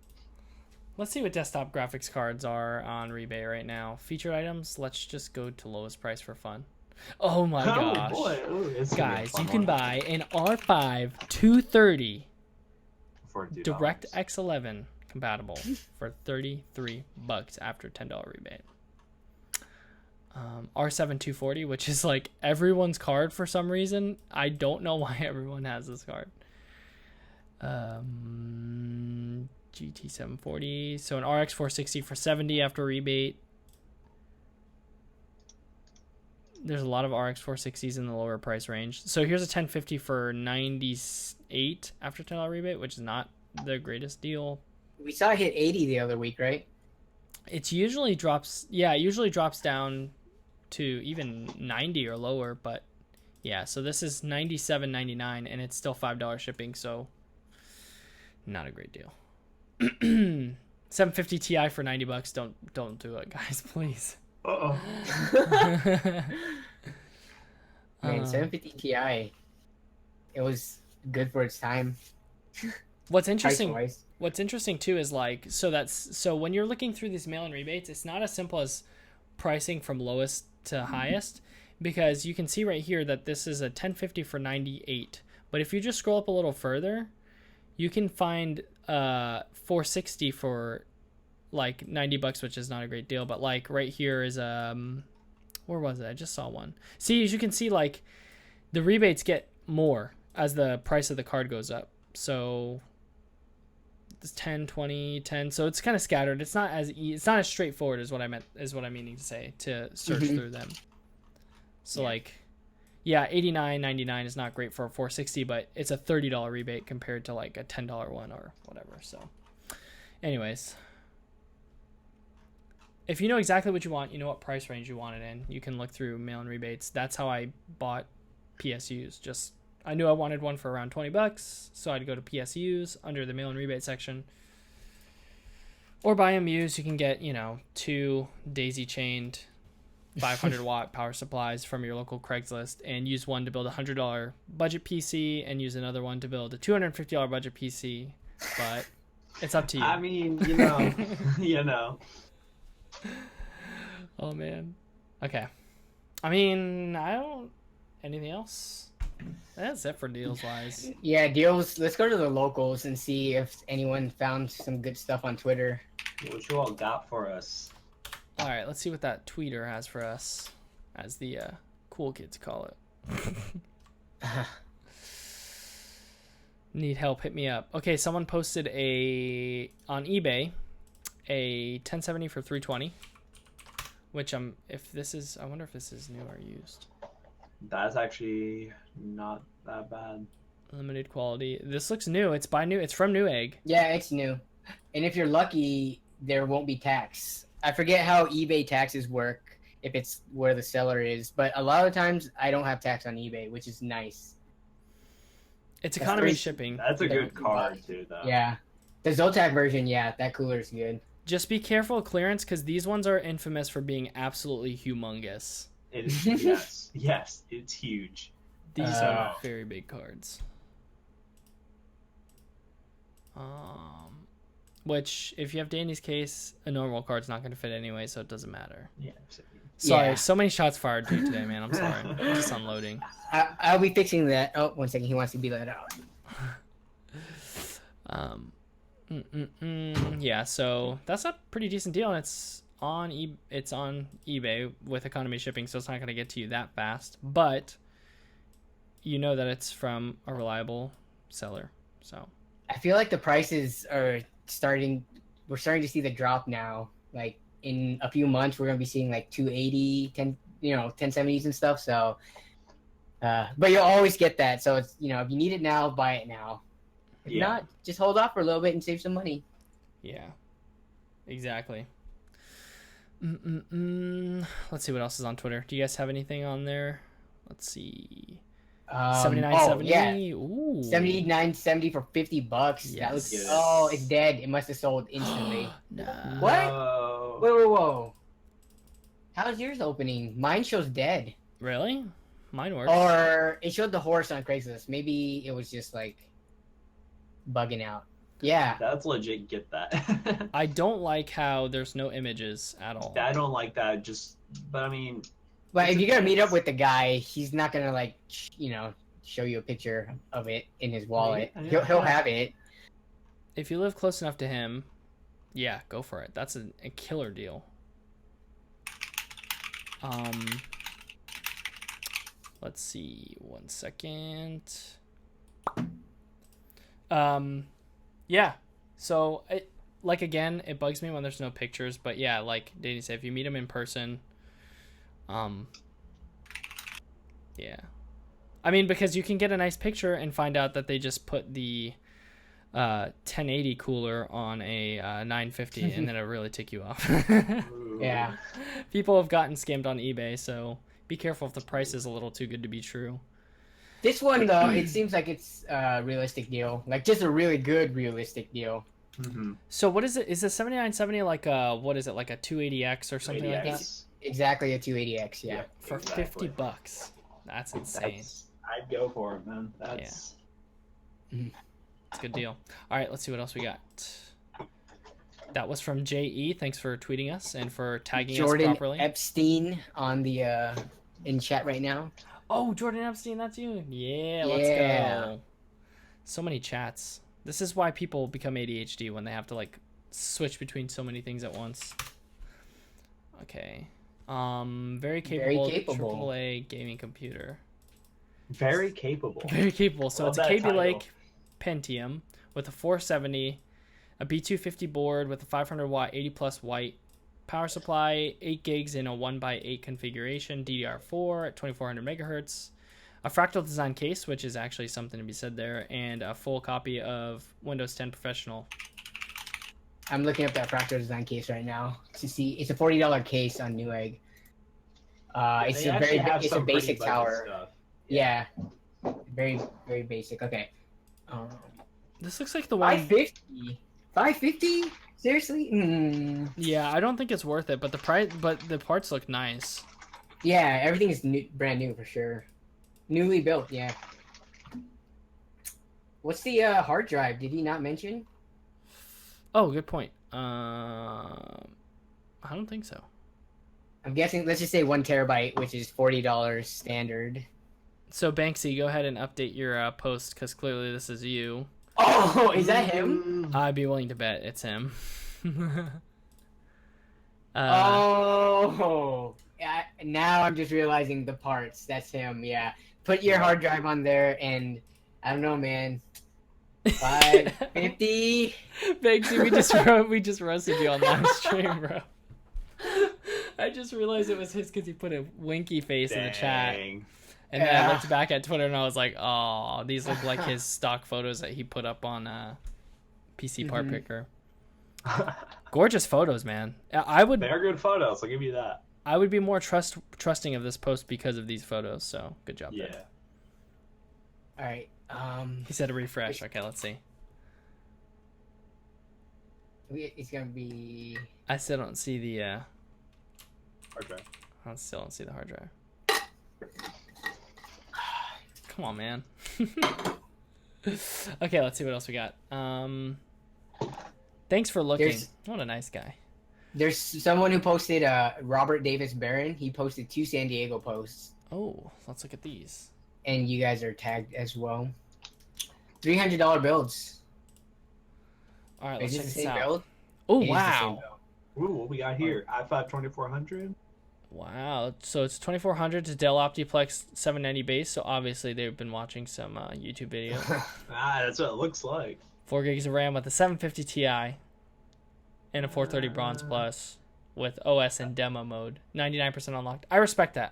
let's see what desktop graphics cards are on rebate right now. Featured items, let's just go to lowest price for fun. Oh my gosh. Boy. Ooh, guys, you can buy an R5 230 for $2. DirectX 11 compatible for $33 after $10 rebate. R7 240, which is like everyone's card for some reason. I don't know why everyone has this card. GT 740. So an RX 460 for $70 after rebate. There's a lot of RX 460s in the lower price range. So here's a 1050 for $98 after $10 rebate, which is not the greatest deal. We saw it hit 80 the other week, right? It usually drops. Yeah, it usually drops down to even 90 or lower. But yeah, so this is $97.99 and it's still $5 shipping. So not a great deal. 750 Ti for $90. Don't do it, guys, please. Uh-oh. Man, 750 Ti. It was good for its time. What's interesting too is like so when you're looking through these mail-in rebates, it's not as simple as pricing from lowest to highest, because you can see right here that this is a 1050 for $98. But if you just scroll up a little further, you can find 460 for like $90, which is not a great deal. But like right here is where was it? I just saw one. See, as you can see, like the rebates get more as the price of the card goes up. So it's 10, 20, 10. So it's kind of scattered. It's not as straightforward as what I'm meaning to say, to search through them. So like, yeah, $89.99 is not great for a 460, but it's a $30 rebate compared to like a $10 one or whatever. So anyways, if you know exactly what you want, you know what price range you want it in, you can look through mail-in rebates. That's how I bought PSUs. Just I knew I wanted one for around $20, so I'd go to PSUs under the mail-in rebate section, or buy them used. You can get 2 daisy-chained 500-watt power supplies from your local Craigslist, and use one to build a $100 budget PC, and use another one to build a $250 budget PC. But it's up to you. I mean, Oh man. Okay. I mean, I don't. Anything else? That's it for deals wise. Yeah, deals. Let's go to the locals and see if anyone found some good stuff on Twitter. What you all got for us? All right, let's see what that tweeter has for us, as the cool kids call it. Need help? Hit me up. Okay, someone posted on eBay a 1070 for $320, which I wonder if this is new or used. That's actually not that bad. Limited quality. This looks new. It's from Newegg. Yeah, it's new. And if you're lucky, there won't be tax. I forget how eBay taxes work, if it's where the seller is, but a lot of times I don't have tax on eBay, which is nice. It's economy shipping. That's a good card too, though. Yeah. The Zotac version, yeah, that cooler is good. Just be careful of clearance, because these ones are infamous for being absolutely humongous. It is, yes, it's huge. These are very big cards. Which, if you have Danny's case, a normal card's not going to fit anyway, so it doesn't matter. Yeah. Sorry, so many shots fired to you today, man. I'm sorry. I'm just unloading. I'll be fixing that. Oh, 1 second. He wants to be let out. Yeah, so that's a pretty decent deal, and it's on eBay with economy shipping, so it's not going to get to you that fast. But you know that it's from a reliable seller. So I feel like the prices are we're starting to see the drop now. Like in a few months, we're going to be seeing like 280, 1070s and stuff. So, but you'll always get that. So it's, if you need it now, buy it now. If not, just hold off for a little bit and save some money. Yeah, exactly. Let's see what else is on Twitter. Do you guys have anything on there? Let's see. 7970. Yeah. Ooh. 7970 for $50. Yes. That was, oh, it's dead. It must have sold instantly. No. What? No. Whoa. How's yours opening? Mine shows dead. Really? Mine works. Or it showed the horse on Craigslist. Maybe it was just like bugging out. Yeah. That's legit. Get that. I don't like how there's no images at all. I don't like that. But I mean, But it's if a you're gonna meet chance. up with the guy, he's not gonna like, show you a picture of it in his wallet. Yeah. He'll have it. If you live close enough to him, yeah, go for it. That's a killer deal. Let's see. 1 second. Yeah. So again, it bugs me when there's no pictures, but yeah, like Danny said, if you meet him in person, yeah. I mean, because you can get a nice picture and find out that they just put the 1080 cooler on a 950 and then it'll really tick you off. Yeah. People have gotten scammed on eBay, so be careful if the price is a little too good to be true. This one though, it seems like it's a realistic deal. Like just a really good realistic deal. Mm-hmm. So what is it? Is the 7970 like a, what is it, like a 280X or something like that? Exactly a 280X, yeah. For exactly. $50. That's insane. I'd go for it, man. That's It's a good deal. All right, let's see what else we got. That was from JE. Thanks for tweeting us and for tagging us properly. Jordan Epstein on the in chat right now. Oh, Jordan Epstein, that's you. Yeah, let's go. So many chats. This is why people become ADHD, when they have to like switch between so many things at once. Okay. Very capable. AAA gaming computer. very capable. Very capable. So Love it's a that KB title. Lake Pentium with a 470, a B250 board with a 500 watt 80 plus white power supply, 8 gigs in a 1x8 configuration, DDR4 at 2400 megahertz, a fractal design case, which is actually something to be said there, and a full copy of Windows 10 Professional. I'm looking up that fractal design case right now to see. It's a $40 case on Newegg. It's a basic tower. Stuff. Yeah. Very basic. Okay. This looks like the one. 550. 550? Seriously? Mm. Yeah, I don't think it's worth it, but the parts look nice. Yeah, everything is brand new for sure. Newly built, yeah. What's the hard drive? Did he not mention? Oh, good point. I don't think so. I'm guessing, let's just say 1 terabyte, which is $40 standard. So, Banksy, go ahead and update your post, because clearly this is you. Oh, is that him? I'd be willing to bet it's him. Oh, yeah, now I'm just realizing the parts. That's him, yeah. Put your hard drive on there, and I don't know, man. 550. Banksy, we just roasted you on live stream, bro. I just realized it was his because he put a winky face in the chat. And then I looked back at Twitter and I was like, oh, these look like his stock photos that he put up on PC Part Picker. Gorgeous photos, man. They're good photos, I'll give you that. I would be more trusting of this post because of these photos, so good job there. All right. He said a refresh. Okay, let's see. It's gonna be. I still don't see the hard drive. I still don't see the hard drive. Come on, man. Okay, let's see what else we got. Thanks for looking. What a nice guy. There's someone who posted Robert Davis Barron. He posted 2 San Diego posts. Oh, let's look at these. And you guys are tagged as well. $300 builds. All right, let's check this out. Build? Oh, wow. Ooh, what we got here? i5 2400. Wow. So it's 2400 to Dell Optiplex 790 base. So obviously they've been watching some YouTube videos. That's what it looks like. 4 gigs of RAM with a 750 Ti and a 430 Bronze Plus with OS in demo mode. 99% unlocked. I respect that.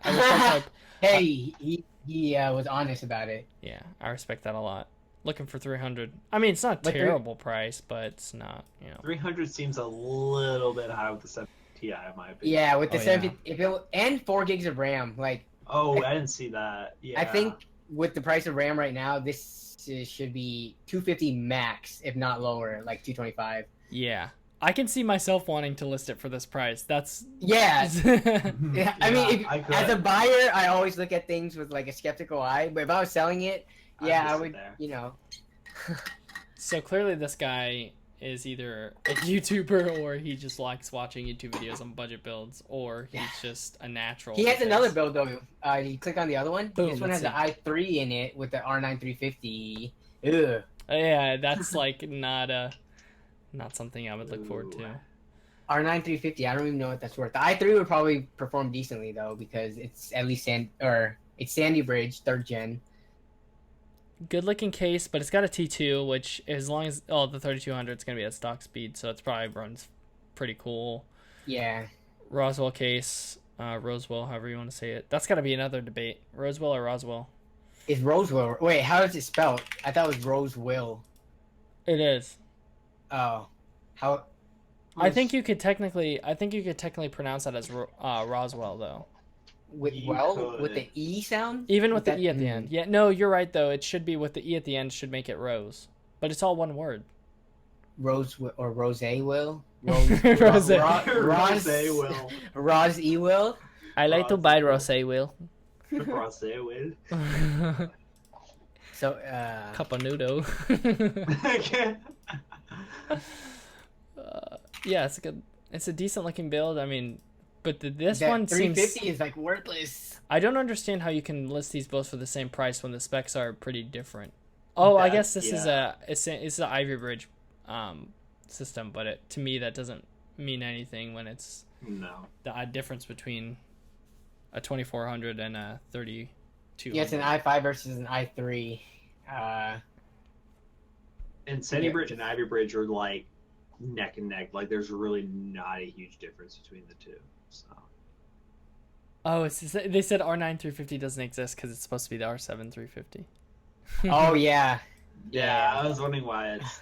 Hey, he was honest about it. Yeah, I respect that a lot. Looking for 300. I mean, it's not a terrible price, but it's not, 300 seems a little bit high with the 750 Ti, in my opinion. Yeah, with the 750, and 4 gigs of RAM. Like. Oh, I didn't see that. Yeah. I think with the price of RAM right now, should be 250 max, if not lower, like 225. Yeah. I can see myself wanting to list it for this price. That's yeah. Yeah, I mean, as a could. buyer, I always look at things with like a skeptical eye. But if I was selling it, yeah, I would. There. You know. So clearly, this guy is either a YouTuber or he just likes watching YouTube videos on budget builds, or he's just a natural. He has another build though. You click on the other one. Boom, this one has the i3 in it with the R9 350. Ugh. Yeah, that's like not something I would look forward to. R9 350. I don't even know what that's worth. The i3 would probably perform decently though because it's at least it's Sandy Bridge 3rd gen. Good looking case, but it's got a T2, which as long as the 3200 is gonna be at stock speed, so it's probably runs pretty cool. Yeah. Roswell case, Roswell, however you want to say it. That's got to be another debate. Roswell or Roswell? It's Roswell. Wait, how is it spelled? I thought it was Rosewell. It is. Oh, how? I think you could technically pronounce that as Roswell though. With the E sound? Even with the E at the end. Yeah, no, you're right though. It should be with the E at the end should make it Rose. But it's all one word. Rose or Rosewell? Rosewell. Rosewell. I like to buy Rosewell. Rosewell. So Cup of noodle. Yeah, it's good. It's a decent looking build. I mean, but this one 350 seems is like worthless. I don't understand how you can list these both for the same price when the specs are pretty different. Oh, I guess this is it's the Ivy Bridge system, but to me that doesn't mean anything when it's the odd difference between a 2400 and a 3200. Yeah, it's an i5 versus an i3. And Sandy Bridge and Ivy Bridge are like neck and neck. Like there's really not a huge difference between the two. So. Oh, they said R9 350 doesn't exist because it's supposed to be the R7 350. Oh yeah. Yeah, I was wondering why it's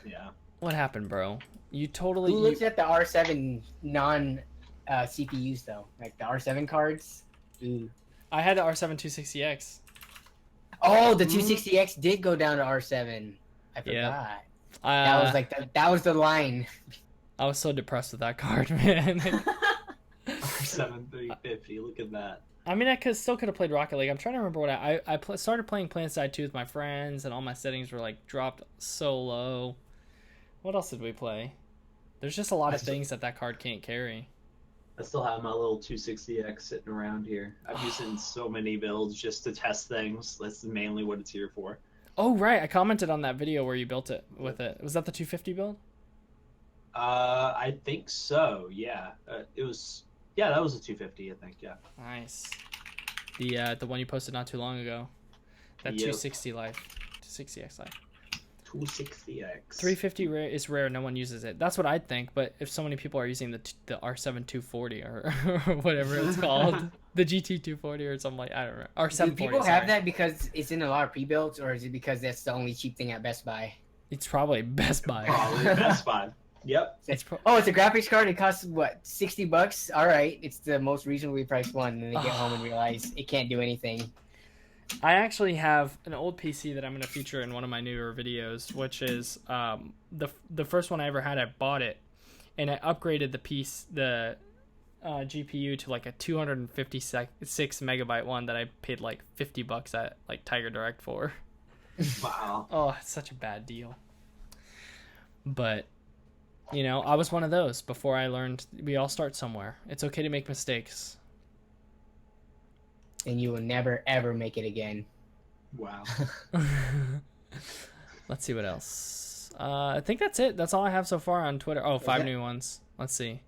What happened, bro? You totally. Who looks at the R7 non CPUs though? Like the R7 cards. Ooh. I had the R7 260X. Oh, the 260X did go down to R7. I forgot. Yeah. That was like that was the line. I was so depressed with that card, man. R7 350. Look at that. I mean, I still could have played Rocket League. I'm trying to remember what I started playing PlanetSide 2 with my friends, and all my settings were like dropped so low. What else did we play? There's just a lot of things that card can't carry. I still have my little 260X sitting around here. I've used it in so many builds just to test things. That's mainly what it's here for. Oh, right. I commented on that video where you built it with it. Was that the 250 build? I think so, yeah. It was... Yeah, that was a 250, I think, yeah. Nice. The one you posted not too long ago. That 260 life. 260X life. 260X. 350 is rare. No one uses it. That's what I'd think. But if so many people are using the R7 240 or whatever it's called, the GT 240 or something like I don't know. R740. Do people have that because it's in a lot of pre-builds, or is it because that's the only cheap thing at Best Buy? It's probably Best Buy. Probably Best Buy. Yep. It's a graphics card. It costs what, $60? All right, it's the most reasonably priced one. And then they get home and realize it can't do anything. I actually have an old PC that I'm going to feature in one of my newer videos, which is the first one I ever had. I bought it, and I upgraded the GPU to like a 256 megabyte one that I paid like $50 at like Tiger Direct for. Wow. Oh, it's such a bad deal. But you know, I was one of those before I learned we all start somewhere. It's okay to make mistakes. And you will never, ever make it again. Wow. Let's see what else. I think that's it. That's all I have so far on Twitter. Oh, 5 new ones. Let's see.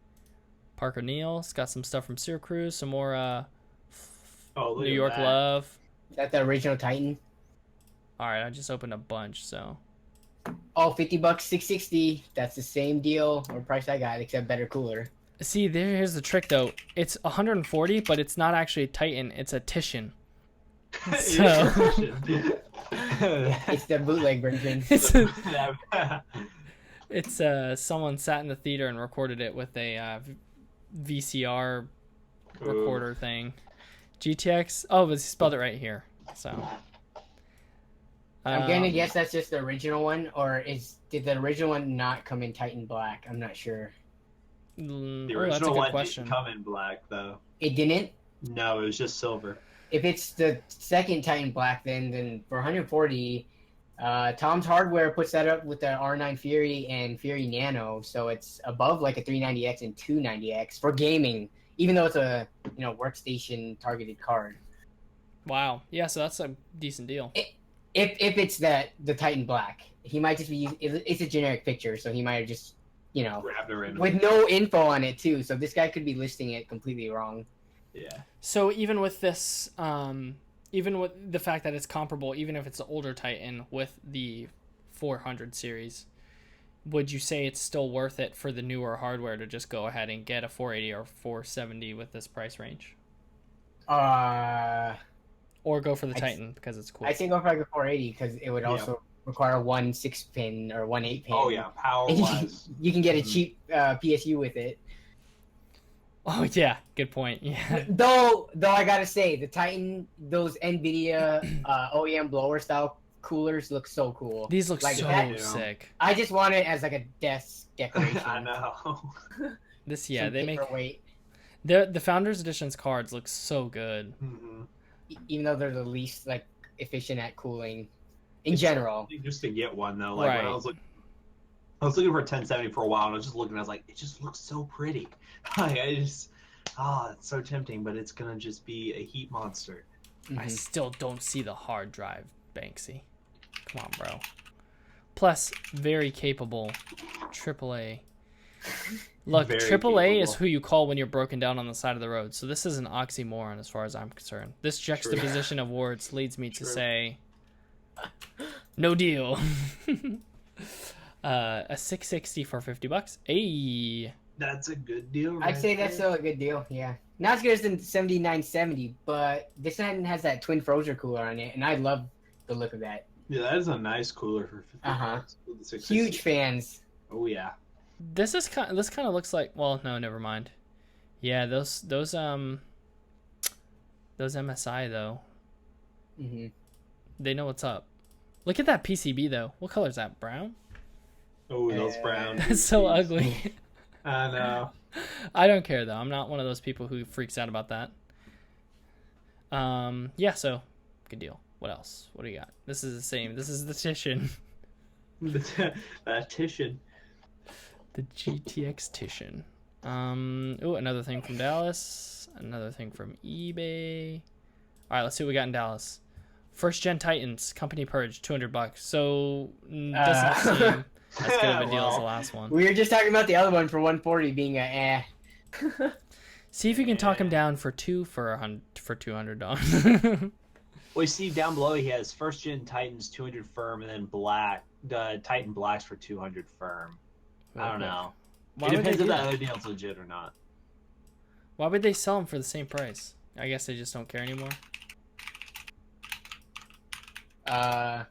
Parker Neal's got some stuff from Syracuse. Some more New York love. Is that the original Titan? All right, I just opened a bunch, so. Oh, $50, 660. That's the same deal or price I got, except better cooler. See, here's the trick though. It's 140, but it's not actually a Titan. It's a Titian. So it's the bootleg version. It's someone sat in the theater and recorded it with a VCR recorder thing. GTX. Oh, but he spelled it right here. So I'm gonna guess that's just the original one, or did the original one not come in Titan Black? I'm not sure. The Oh, that's a original good one question. didn't come in black though. It didn't? No, it was just silver. If it's the second Titan Black, then for 140, Tom's Hardware puts that up with the R9 Fury and Fury Nano, so it's above like a 390X and 290X for gaming, even though it's a workstation targeted card. Wow. Yeah, so that's a decent deal. If it's the Titan Black, he might just be. It's a generic picture, so he might have just with no info on it too. So this guy could be listing it completely wrong. Yeah. So even with this, even with the fact that it's comparable, even if it's the older Titan with the 400 series, would you say it's still worth it for the newer hardware to just go ahead and get a 480 or 470 with this price range? Or go for the Titan because it's cool. I think go for like a 480 because it would also require one 6-pin or one 8-pin. Oh yeah, power-wise. You can get a cheap PSU with it. Oh yeah, good point. Yeah. Though I gotta say, the Titan, those NVIDIA OEM blower style coolers look so cool. These look like so sick. I just want it as like a desk decoration. I know. They make weight. The Founders Edition's cards look so good. Mm-hmm. Even though they're the least like efficient at cooling in general. Just to get one though, like when I was looking for a 1070 for a while, and I was just looking. I was like, it just looks so pretty. Like it's so tempting, but it's gonna just be a heat monster. Mm-hmm. I still don't see the hard drive, Banksy. Come on, bro. Plus, very capable AAA. Look, AAA capable. Is who you call when you're broken down on the side of the road. So this is an oxymoron as far as I'm concerned. This juxtaposition of words leads me to say, no deal. A 660 for $50. Hey, that's a good deal. I'd say that's still a good deal. Yeah, not as good as the 7970, but this one has that twin Frozer cooler on it, and I love the look of that. Yeah, that is a nice cooler for $50. Huge fans. Oh yeah. This kind of looks like, well, no, never mind. Yeah, those MSI though. Mm-hmm. They know what's up. Look at that PCB though. What color is that? Brown? Oh, those brown. It's so ugly. I know. I don't care though. I'm not one of those people who freaks out about that. Yeah, so good deal. What else? What do you got? This is the same. This is the Titian. That Titian. The GTX Titian. Oh, another thing from Dallas. Another thing from eBay. All right, let's see what we got in Dallas. First Gen Titans Company Purge, $200. So doesn't seem as good of a deal as the last one. We were just talking about the other one for 140 being See if you can talk him down for $200. Well, you see down below he has First Gen Titans 200 firm, and then Titan Blacks for 200 firm. I don't know. It depends if that other deal's legit or not. Why would they sell them for the same price? I guess they just don't care anymore. Yeah,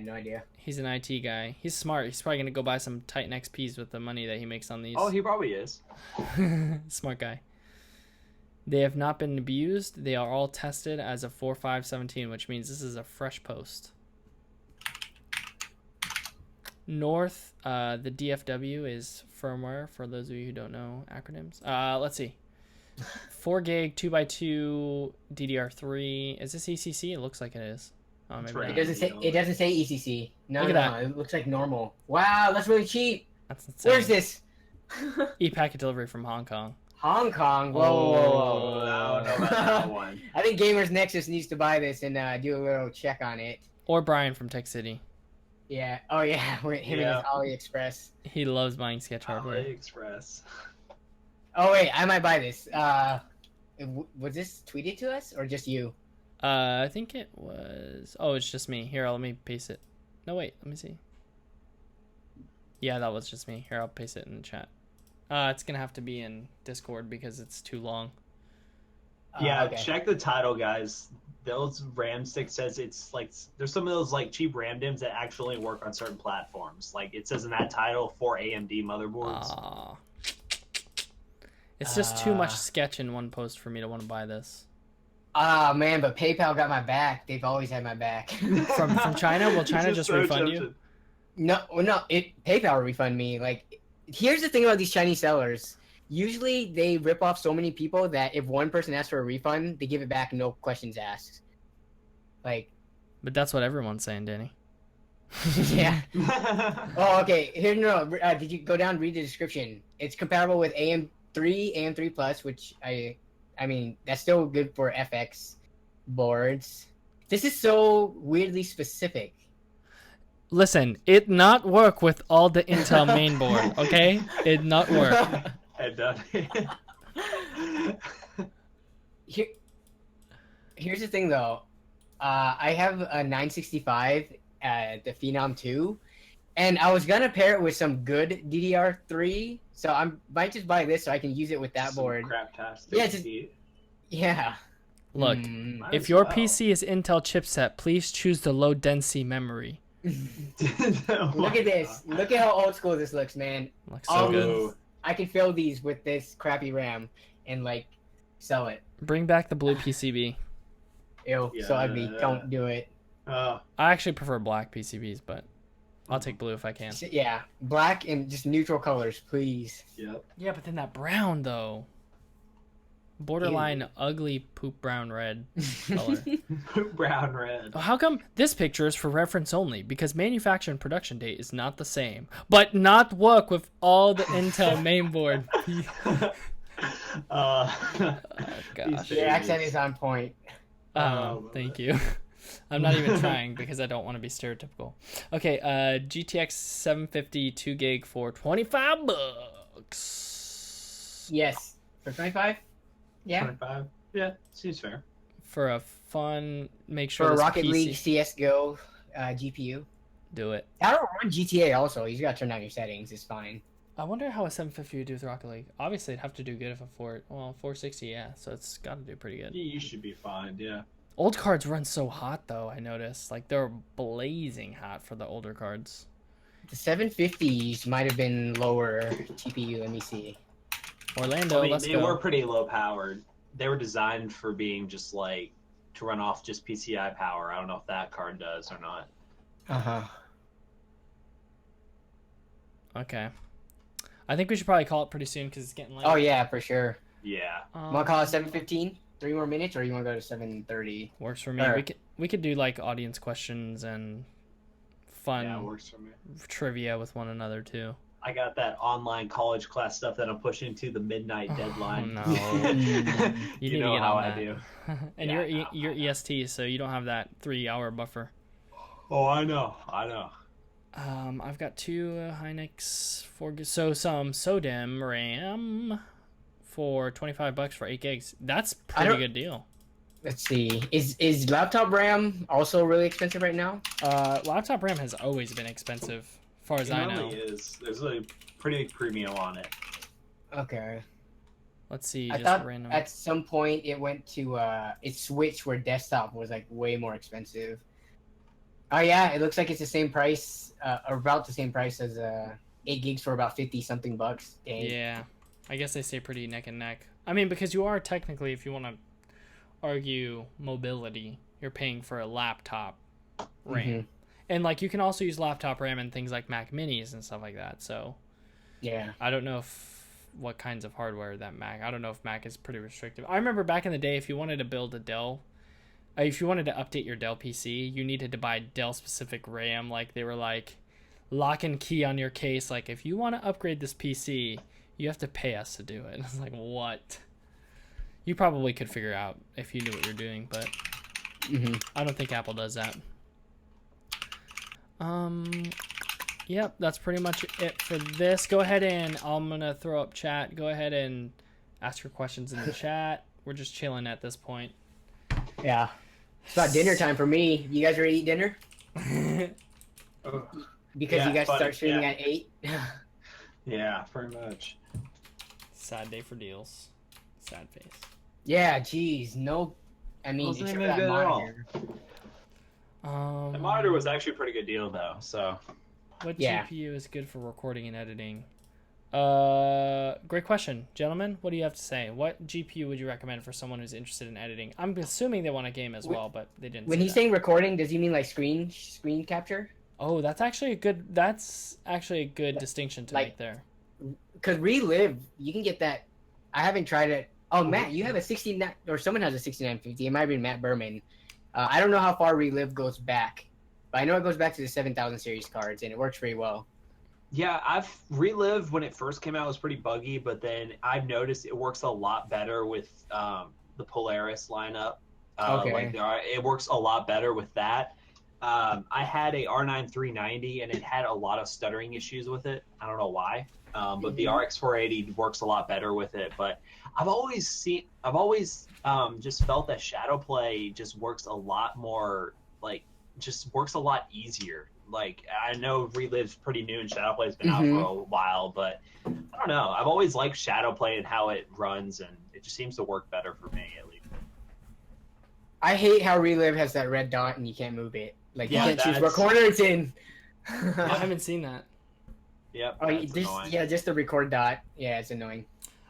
no idea. He's an IT guy. He's smart. He's probably gonna go buy some Titan XPs with the money that he makes on these. Oh, he probably is. Smart guy. They have not been abused. They are all tested as a 4.517, which means this is a fresh post. North, the DFW is firmware, for those of you who don't know acronyms. Let's see. 4 gig, 2x2, DDR3. Is this ECC? It looks like it is. Oh, maybe right. It doesn't say ECC. No, Look at that. It looks like normal. Wow, that's really cheap. That's insane. Where's this? E-packet delivery from Hong Kong. Hong Kong. Whoa. No, about that one. I think Gamers Nexus needs to buy this and do a little check on it. Or Brian from Tech City. Yeah. Oh, yeah. Him and his AliExpress. He loves buying sketch hardware. AliExpress. Oh, wait. I might buy this. Was this tweeted to us or just you? I think it was... Oh, it's just me. Here, let me paste it. No, wait. Let me see. Yeah, that was just me. Here, I'll paste it in the chat. It's going to have to be in Discord because it's too long. Yeah, okay. Check the title, guys. Those RAM sticks says it's like... There's some of those like cheap RAM DIMMs that actually work on certain platforms. Like it says in that title, for AMD motherboards. It's just too much sketch in one post for me to want to buy this. Ah man, but PayPal got my back. They've always had my back. From China? Will China just refund you? No, well, no. PayPal will refund me. Like, here's the thing about these Chinese sellers. Usually, they rip off so many people that if one person asks for a refund, they give it back, no questions asked. Like, But that's what everyone's saying, Danny. yeah. Oh, okay. Here, no. Did you go down and read the description? It's compatible with AM3, AM3 Plus, which I mean, that's still good for FX boards. This is so weirdly specific. Listen, it not work with all the Intel mainboard, okay? It not work. It does. Here's the thing, though. I have a 965, the Phenom 2, and I was gonna pair it with some good DDR3, so I might just buy this so I can use it with that board. Craptastic. Yeah. Look, if your PC is Intel chipset, please choose the low density memory. Look at this. Look at how old school this looks, man. Looks so good. I can fill these with this crappy RAM and like sell it. Bring back the blue PCB. Ew, so ugly. Don't do it. I actually prefer black PCBs, but I'll take blue if I can. Yeah, black and just neutral colors, please. Yep. Yeah, but then that brown though. Borderline ugly poop brown red color. Poop brown red. How come this picture is for reference only? Because manufacture and production date is not the same, but not work with all the Intel mainboard. Oh gosh. The accent is on point. Thank you. I'm not even trying because I don't want to be stereotypical. Okay, GTX 750 2 gig for $25. Yes, for 25. Yeah. 25. Yeah, seems fair. For a fun, make sure for a Rocket PC... League CS:GO GPU. Do it. I don't run GTA also. You gotta turn down your settings. It's fine. I wonder how a 750 would do with Rocket League. Obviously, it'd have to do good if a 460, yeah. So it's got to do pretty good. You should be fine, yeah. Old cards run so hot though. I noticed, like they're blazing hot for the older cards. The 750s might have been lower GPU. Let me see. Orlando, let's go. They were pretty low powered. They were designed for being just like to run off just PCI power. I don't know if that card does or not. Okay. I think we should probably call it pretty soon because it's getting late. Oh yeah, for sure. Yeah. Want to call it 7:15? 3 more minutes, or you want to go to 7:30? Works for me. We could do like audience questions and fun works for me. Trivia with one another too. I got that online college class stuff that I'm pushing to the midnight deadline. Oh, no. you need know to get how on I that. do. And Yeah, you're EST, so you don't have that 3-hour buffer. Oh, I know. I've got 2 Hynix 4 so some SODIMM RAM for $25 for 8 gigs. That's pretty good deal. Let's see. Is laptop RAM also really expensive right now? Laptop RAM has always been expensive, as far as I know. It really is. There's a pretty big premium on it. Okay. Let's see. I thought at some point it went to it switched where desktop was like way more expensive. Oh yeah, it looks like it's the same price, or about the same price as 8 gigs for about 50 something bucks. Dang. Yeah, I guess they stay pretty neck and neck. I mean, because you are technically, if you want to argue mobility, you're paying for a laptop RAM, and like you can also use laptop RAM in things like Mac Minis and stuff like that. So yeah, I don't know what kinds of hardware that Mac. I don't know if Mac is pretty restrictive. I remember back in the day, if you wanted to build a Dell. If you wanted to update your Dell PC, you needed to buy Dell-specific RAM. Like, they were like, lock and key on your case. Like, if you want to upgrade this PC, you have to pay us to do it. It's like, what? You probably could figure out if you knew what you're doing, but I don't think Apple does that. Yep, that's pretty much it for this. Go ahead and I'm going to throw up chat. Go ahead and ask your questions in the chat. We're just chilling at this point. Yeah. It's about dinner time for me. You guys ready to eat dinner? Because you guys start streaming at 8? Yeah, pretty much. Sad day for deals. Sad face. Yeah, geez. No. I mean, except for that monitor. The monitor was actually a pretty good deal, though, so. What GPU is good for recording and editing? Great question, gentlemen. What do you have to say? What GPU would you recommend for someone who's interested in editing? I'm assuming they want a game as well, but they didn't. When say he's that. saying recording, does he mean like screen capture? Oh, that's actually a good. That's actually a good distinction to Like- make there. Because Relive, you can get that. I haven't tried it. Oh, Matt, you have a 69, or someone has a 6950. It might be Matt Berman. I don't know how far Relive goes back, but I know it goes back to the 7000 series cards, and it works pretty well. Yeah, I've relived when it first came out. It was pretty buggy, but then I've noticed it works a lot better with the Polaris lineup. Okay. Like it works a lot better with that. I had a R9 390 and it had a lot of stuttering issues with it. I don't know why, but the RX 480 works a lot better with it. But I've always just felt that Shadow Play just works a lot more, like just works a lot easier. Like I know Relive's pretty new and Shadow Play's been out for a while, but I don't know. I've always liked Shadow Play and how it runs, and it just seems to work better for me at least. I hate how Relive has that red dot and you can't move it. Like you Yeah, can't choose what corner it's in. I haven't seen that. Yep. Oh, just the record dot. Yeah, it's annoying.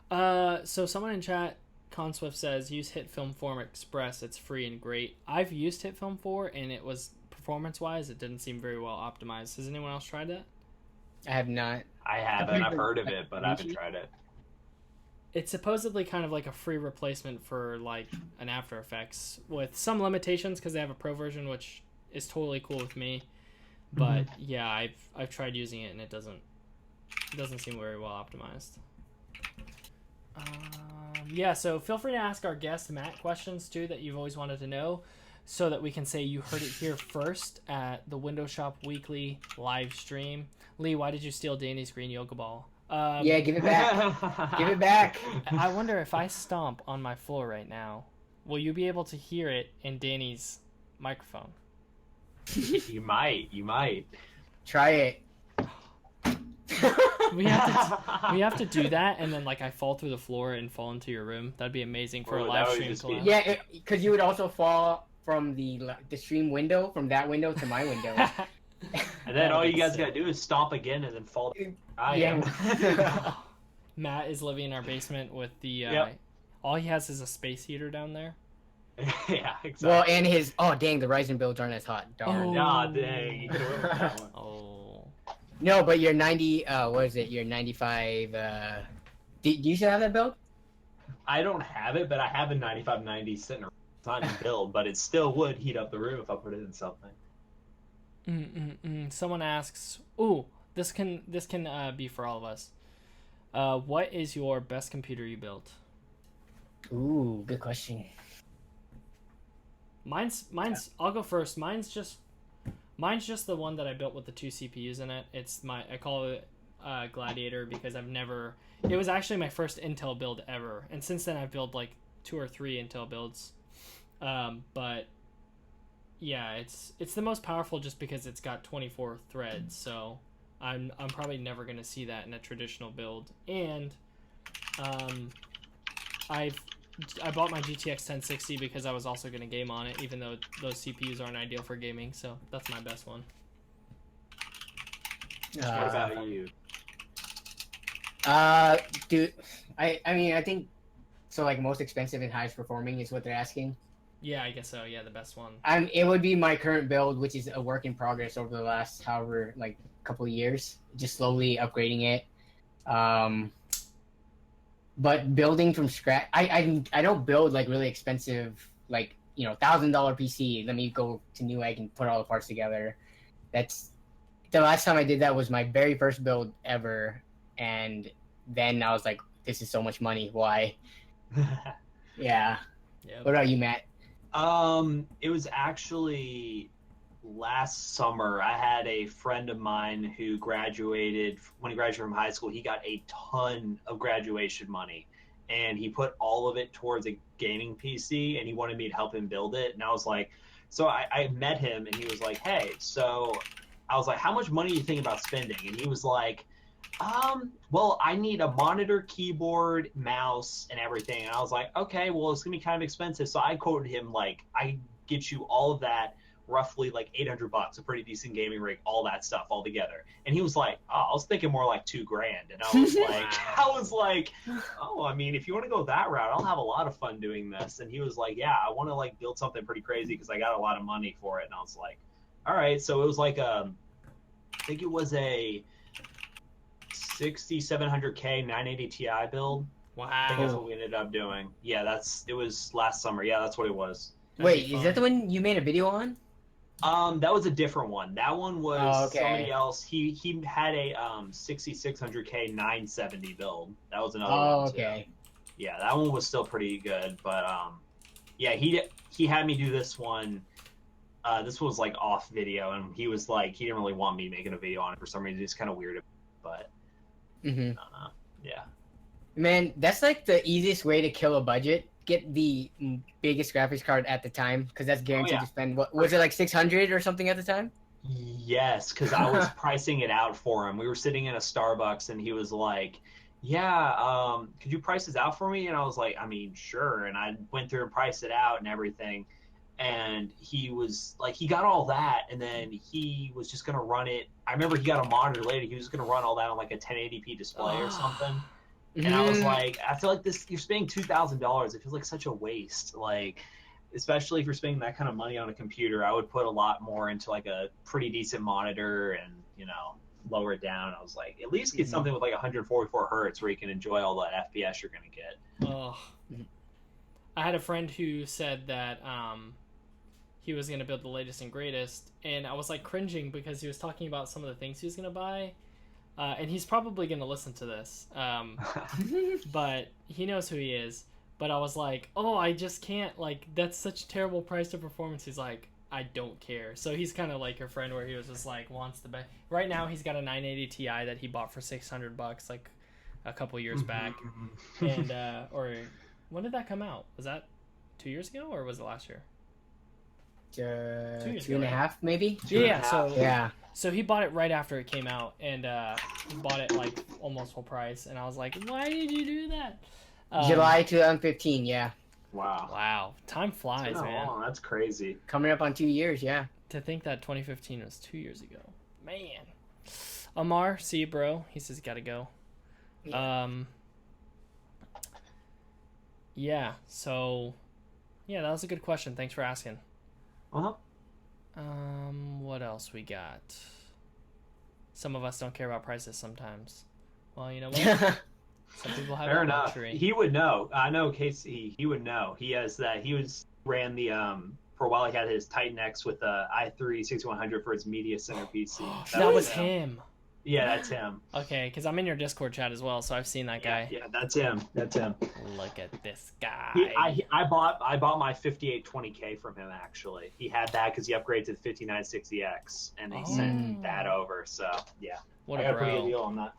So someone in chat, Conswift says, use Hit Film 4 Express. It's free and great. I've used Hit Film 4 and it was performance-wise, it didn't seem very well optimized. Has anyone else tried that? I have not. I haven't. I've heard of it, but I haven't tried it. It's supposedly kind of like a free replacement for like an After Effects with some limitations because they have a pro version, which is totally cool with me. But yeah, I've tried using it and it doesn't seem very well optimized. Yeah, so feel free to ask our guest Matt questions too that you've always wanted to know, so that we can say you heard it here first at the Window Shop Weekly live stream. Lee, why did you steal Danny's green yoga ball? Yeah, give it back. Give it back. I wonder if I stomp on my floor right now, will you be able to hear it in Danny's microphone? You might. Try it. We have to do that, and then like I fall through the floor and fall into your room. That'd be amazing for a live stream collab. Yeah, because you would also fall from the stream window, from that window to my window. And then all you guys gotta do is stomp again and then fall. Matt is living in our basement with the. All he has is a space heater down there. Yeah, exactly. Well, and his dang, the Ryzen builds aren't as hot. Darn. Nah, dang. You could've went with that one. Oh. No, but your 90. What is it? Your 95. Do you still have that build? I don't have it, but I have a 9590 sitting around. It's not in build, but it still would heat up the room if I put it in something. Someone asks, "Ooh, this can be for all of us. What is your best computer you built?" Ooh, good question. Mine's. I'll go first. Mine's just the one that I built with the 2 CPUs in it. I call it Gladiator because it was actually my first Intel build ever, and since then I've built like 2 or 3 Intel builds. But yeah, it's the most powerful just because it's got 24 threads. So I'm probably never gonna see that in a traditional build. And I bought my GTX 1060 because I was also gonna game on it, even though those CPUs aren't ideal for gaming. So that's my best one. What about you? Dude, I mean, I think so. Like most expensive and highest performing is what they're asking. Yeah, I guess so. Yeah, the best one. It would be my current build, which is a work in progress over the last however like couple of years, just slowly upgrading it. But building from scratch, I don't build like really expensive, like $1,000 PC. Let me go to Newegg and put all the parts together. That's the last time I did that was my very first build ever, and then I was like, this is so much money. Why? Yeah. Yep. What about you, Matt? It was actually last summer. I had a friend of mine who graduated. When he graduated from high school, he got a ton of graduation money, and he put all of it towards a gaming PC, and he wanted me to help him build it. And I was like, so I met him, and he was like, hey, so I was like, how much money are you thinking about spending? And he was like, well, I need a monitor, keyboard, mouse, and everything. And I was like, okay, well, it's gonna be kind of expensive. So I quoted him like, I get you all of that roughly like $800, a pretty decent gaming rig, all that stuff all together. And he was like, oh, I was thinking more like $2,000. And I was like, oh, I mean, if you want to go that route, I'll have a lot of fun doing this. And he was like, yeah, I want to like build something pretty crazy because I got a lot of money for it. And I was like, all right. So it was like I think it was a 6700K 980 Ti build. Wow. I think that's what we ended up doing. Yeah, it was last summer. Yeah, that's what it was. Wait, is that the one you made a video on? That was a different one. That one was somebody else. He had a 6600K 970 build. That was another one too. Okay. Yeah, that one was still pretty good, but yeah, he had me do this one. This was like off video, and he was like, he didn't really want me making a video on it for some reason. It's kind of weird, but yeah. Man, that's like the easiest way to kill a budget. Get the biggest graphics card at the time, because that's guaranteed to spend. What was it, like 600 or something at the time? Yes, because I was pricing it out for him. We were sitting in a Starbucks, and he was like, "Yeah, could you price this out for me?" And I was like, "I mean, sure." And I went through and priced it out and everything. And he was like, he got all that, and then he was just gonna run it. I remember he got a monitor later. He was gonna run all that on like a 1080p display or something. And I was like, I feel like you're spending $2,000. It feels like such a waste. Like, especially if you're spending that kind of money on a computer, I would put a lot more into like a pretty decent monitor and, lower it down. I was like, at least get something with like 144 hertz where you can enjoy all the FPS you're going to get. Oh, I had a friend who said that he was going to build the latest and greatest. And I was like cringing because he was talking about some of the things he was going to buy. And he's probably going to listen to this, but he knows who he is. But I was like, oh, I just can't, like, that's such a terrible price to performance. He's like, I don't care. So he's kind of like your friend where he was just like, wants to buy. Right now he's got a 980 Ti that he bought for $600 like a couple years back. And, or when did that come out? Was that 2 years ago or was it last year? 2 and a half, maybe. Yeah. So he bought it right after it came out, and he bought it like almost full price. And I was like, "Why did you do that?" July 2015. Yeah. Wow. Time flies, man. Oh, that's crazy. Coming up on 2 years. Yeah. To think that 2015 was 2 years ago, man. Amar, see you, bro. He says he gotta go. Yeah. Yeah. So, yeah, that was a good question. Thanks for asking. What else we got? Some of us don't care about prices sometimes. Well, you know what? Some people have Fair that enough. luxury. He would know. I know Casey. He would know. He has that. Ran the for a while. He had his Titan X with the i3 6100 for his media center PC. That was him. Yeah, that's him. Okay, because I'm in your Discord chat as well, so I've seen that guy. Yeah, that's him. That's him. Look at this guy. I bought my 5820K from him actually. He had that because he upgraded to the 5960X, and he sent that over. So yeah, what I a got a pretty good deal on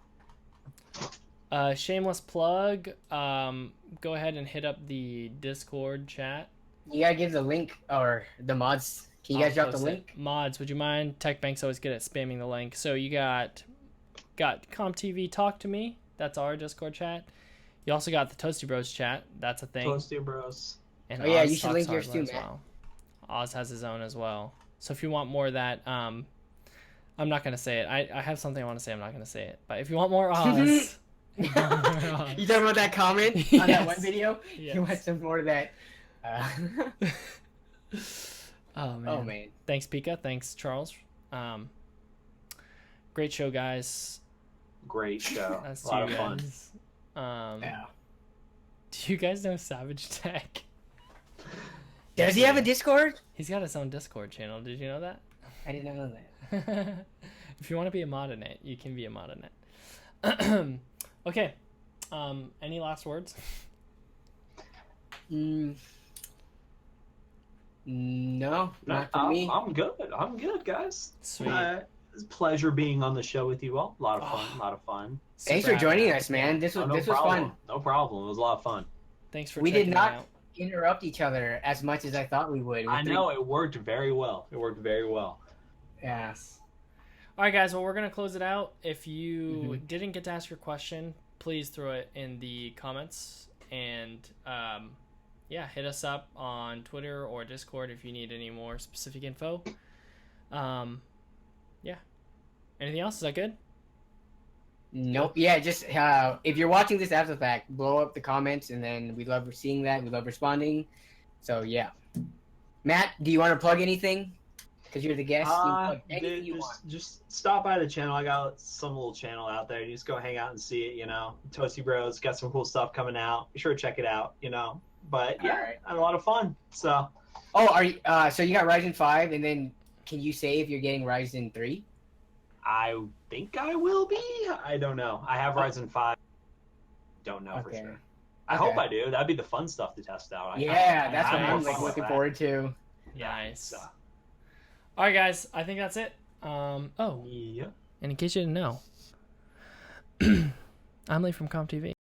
that. Shameless plug. Go ahead and hit up the Discord chat. You gotta give the link or the mods. Can you guys drop the link? Mods, would you mind? TechBank's always good at spamming the link. So you got comptv Talk to Me. That's our Discord chat. You also got the Toasty Bros chat. That's a thing. Toasty Bros. And yeah, Oz you should talks link yours hardware too, as man. well. Oz has his own as well. So if you want more of that, I'm not gonna say it. I have something I want to say. I'm not gonna say it. But if you want more Oz. You talking about that comment on that one video? Yes. You want some more of that? Oh man. Oh man. Thanks, Pika. Thanks, Charles. Great show, guys. Great show. That's a lot of fun. Yeah. Do you guys know Savage Tech? Does he have a Discord? He's got his own Discord channel. Did you know that? I did not know that. If you want to be a mod in it, you can be a mod in it. Okay. Any last words? No, not for me. I'm good. I'm good, guys. Sweet. It's a pleasure being on the show with you all. A lot of fun. A lot of fun. Thanks for joining us, man. This was fun. No problem. It was a lot of fun. Thanks for. We did not out. interrupt each other as much as I thought we would. I know it worked very well. Yeah. All right, guys. Well, we're gonna close it out. If you didn't get to ask your question, please throw it in the comments, and yeah, hit us up on Twitter or Discord if you need any more specific info. Yeah. Anything else? Is that good? Nope. Yeah, just if you're watching this after the fact, blow up the comments, and then we love seeing that. We love responding. So yeah, Matt, do you want to plug anything? Because you're the guest. You can plug anything you want. Just stop by the channel. I got some little channel out there. You just go hang out and see it. You know, Toasty Bros got some cool stuff coming out. Be sure to check it out. You know, but yeah, All right. I had a lot of fun. So. Oh, are you? So you got Ryzen 5, and then can you say if you're getting Ryzen 3? I think I will be. I don't know. I have Ryzen 5. Don't know for sure. I hope I do. That'd be the fun stuff to test out. That's what I'm like looking forward to. Nice. All right, guys. I think that's it. Oh. Yeah. And in case you didn't know, I'm Lee from CompTV.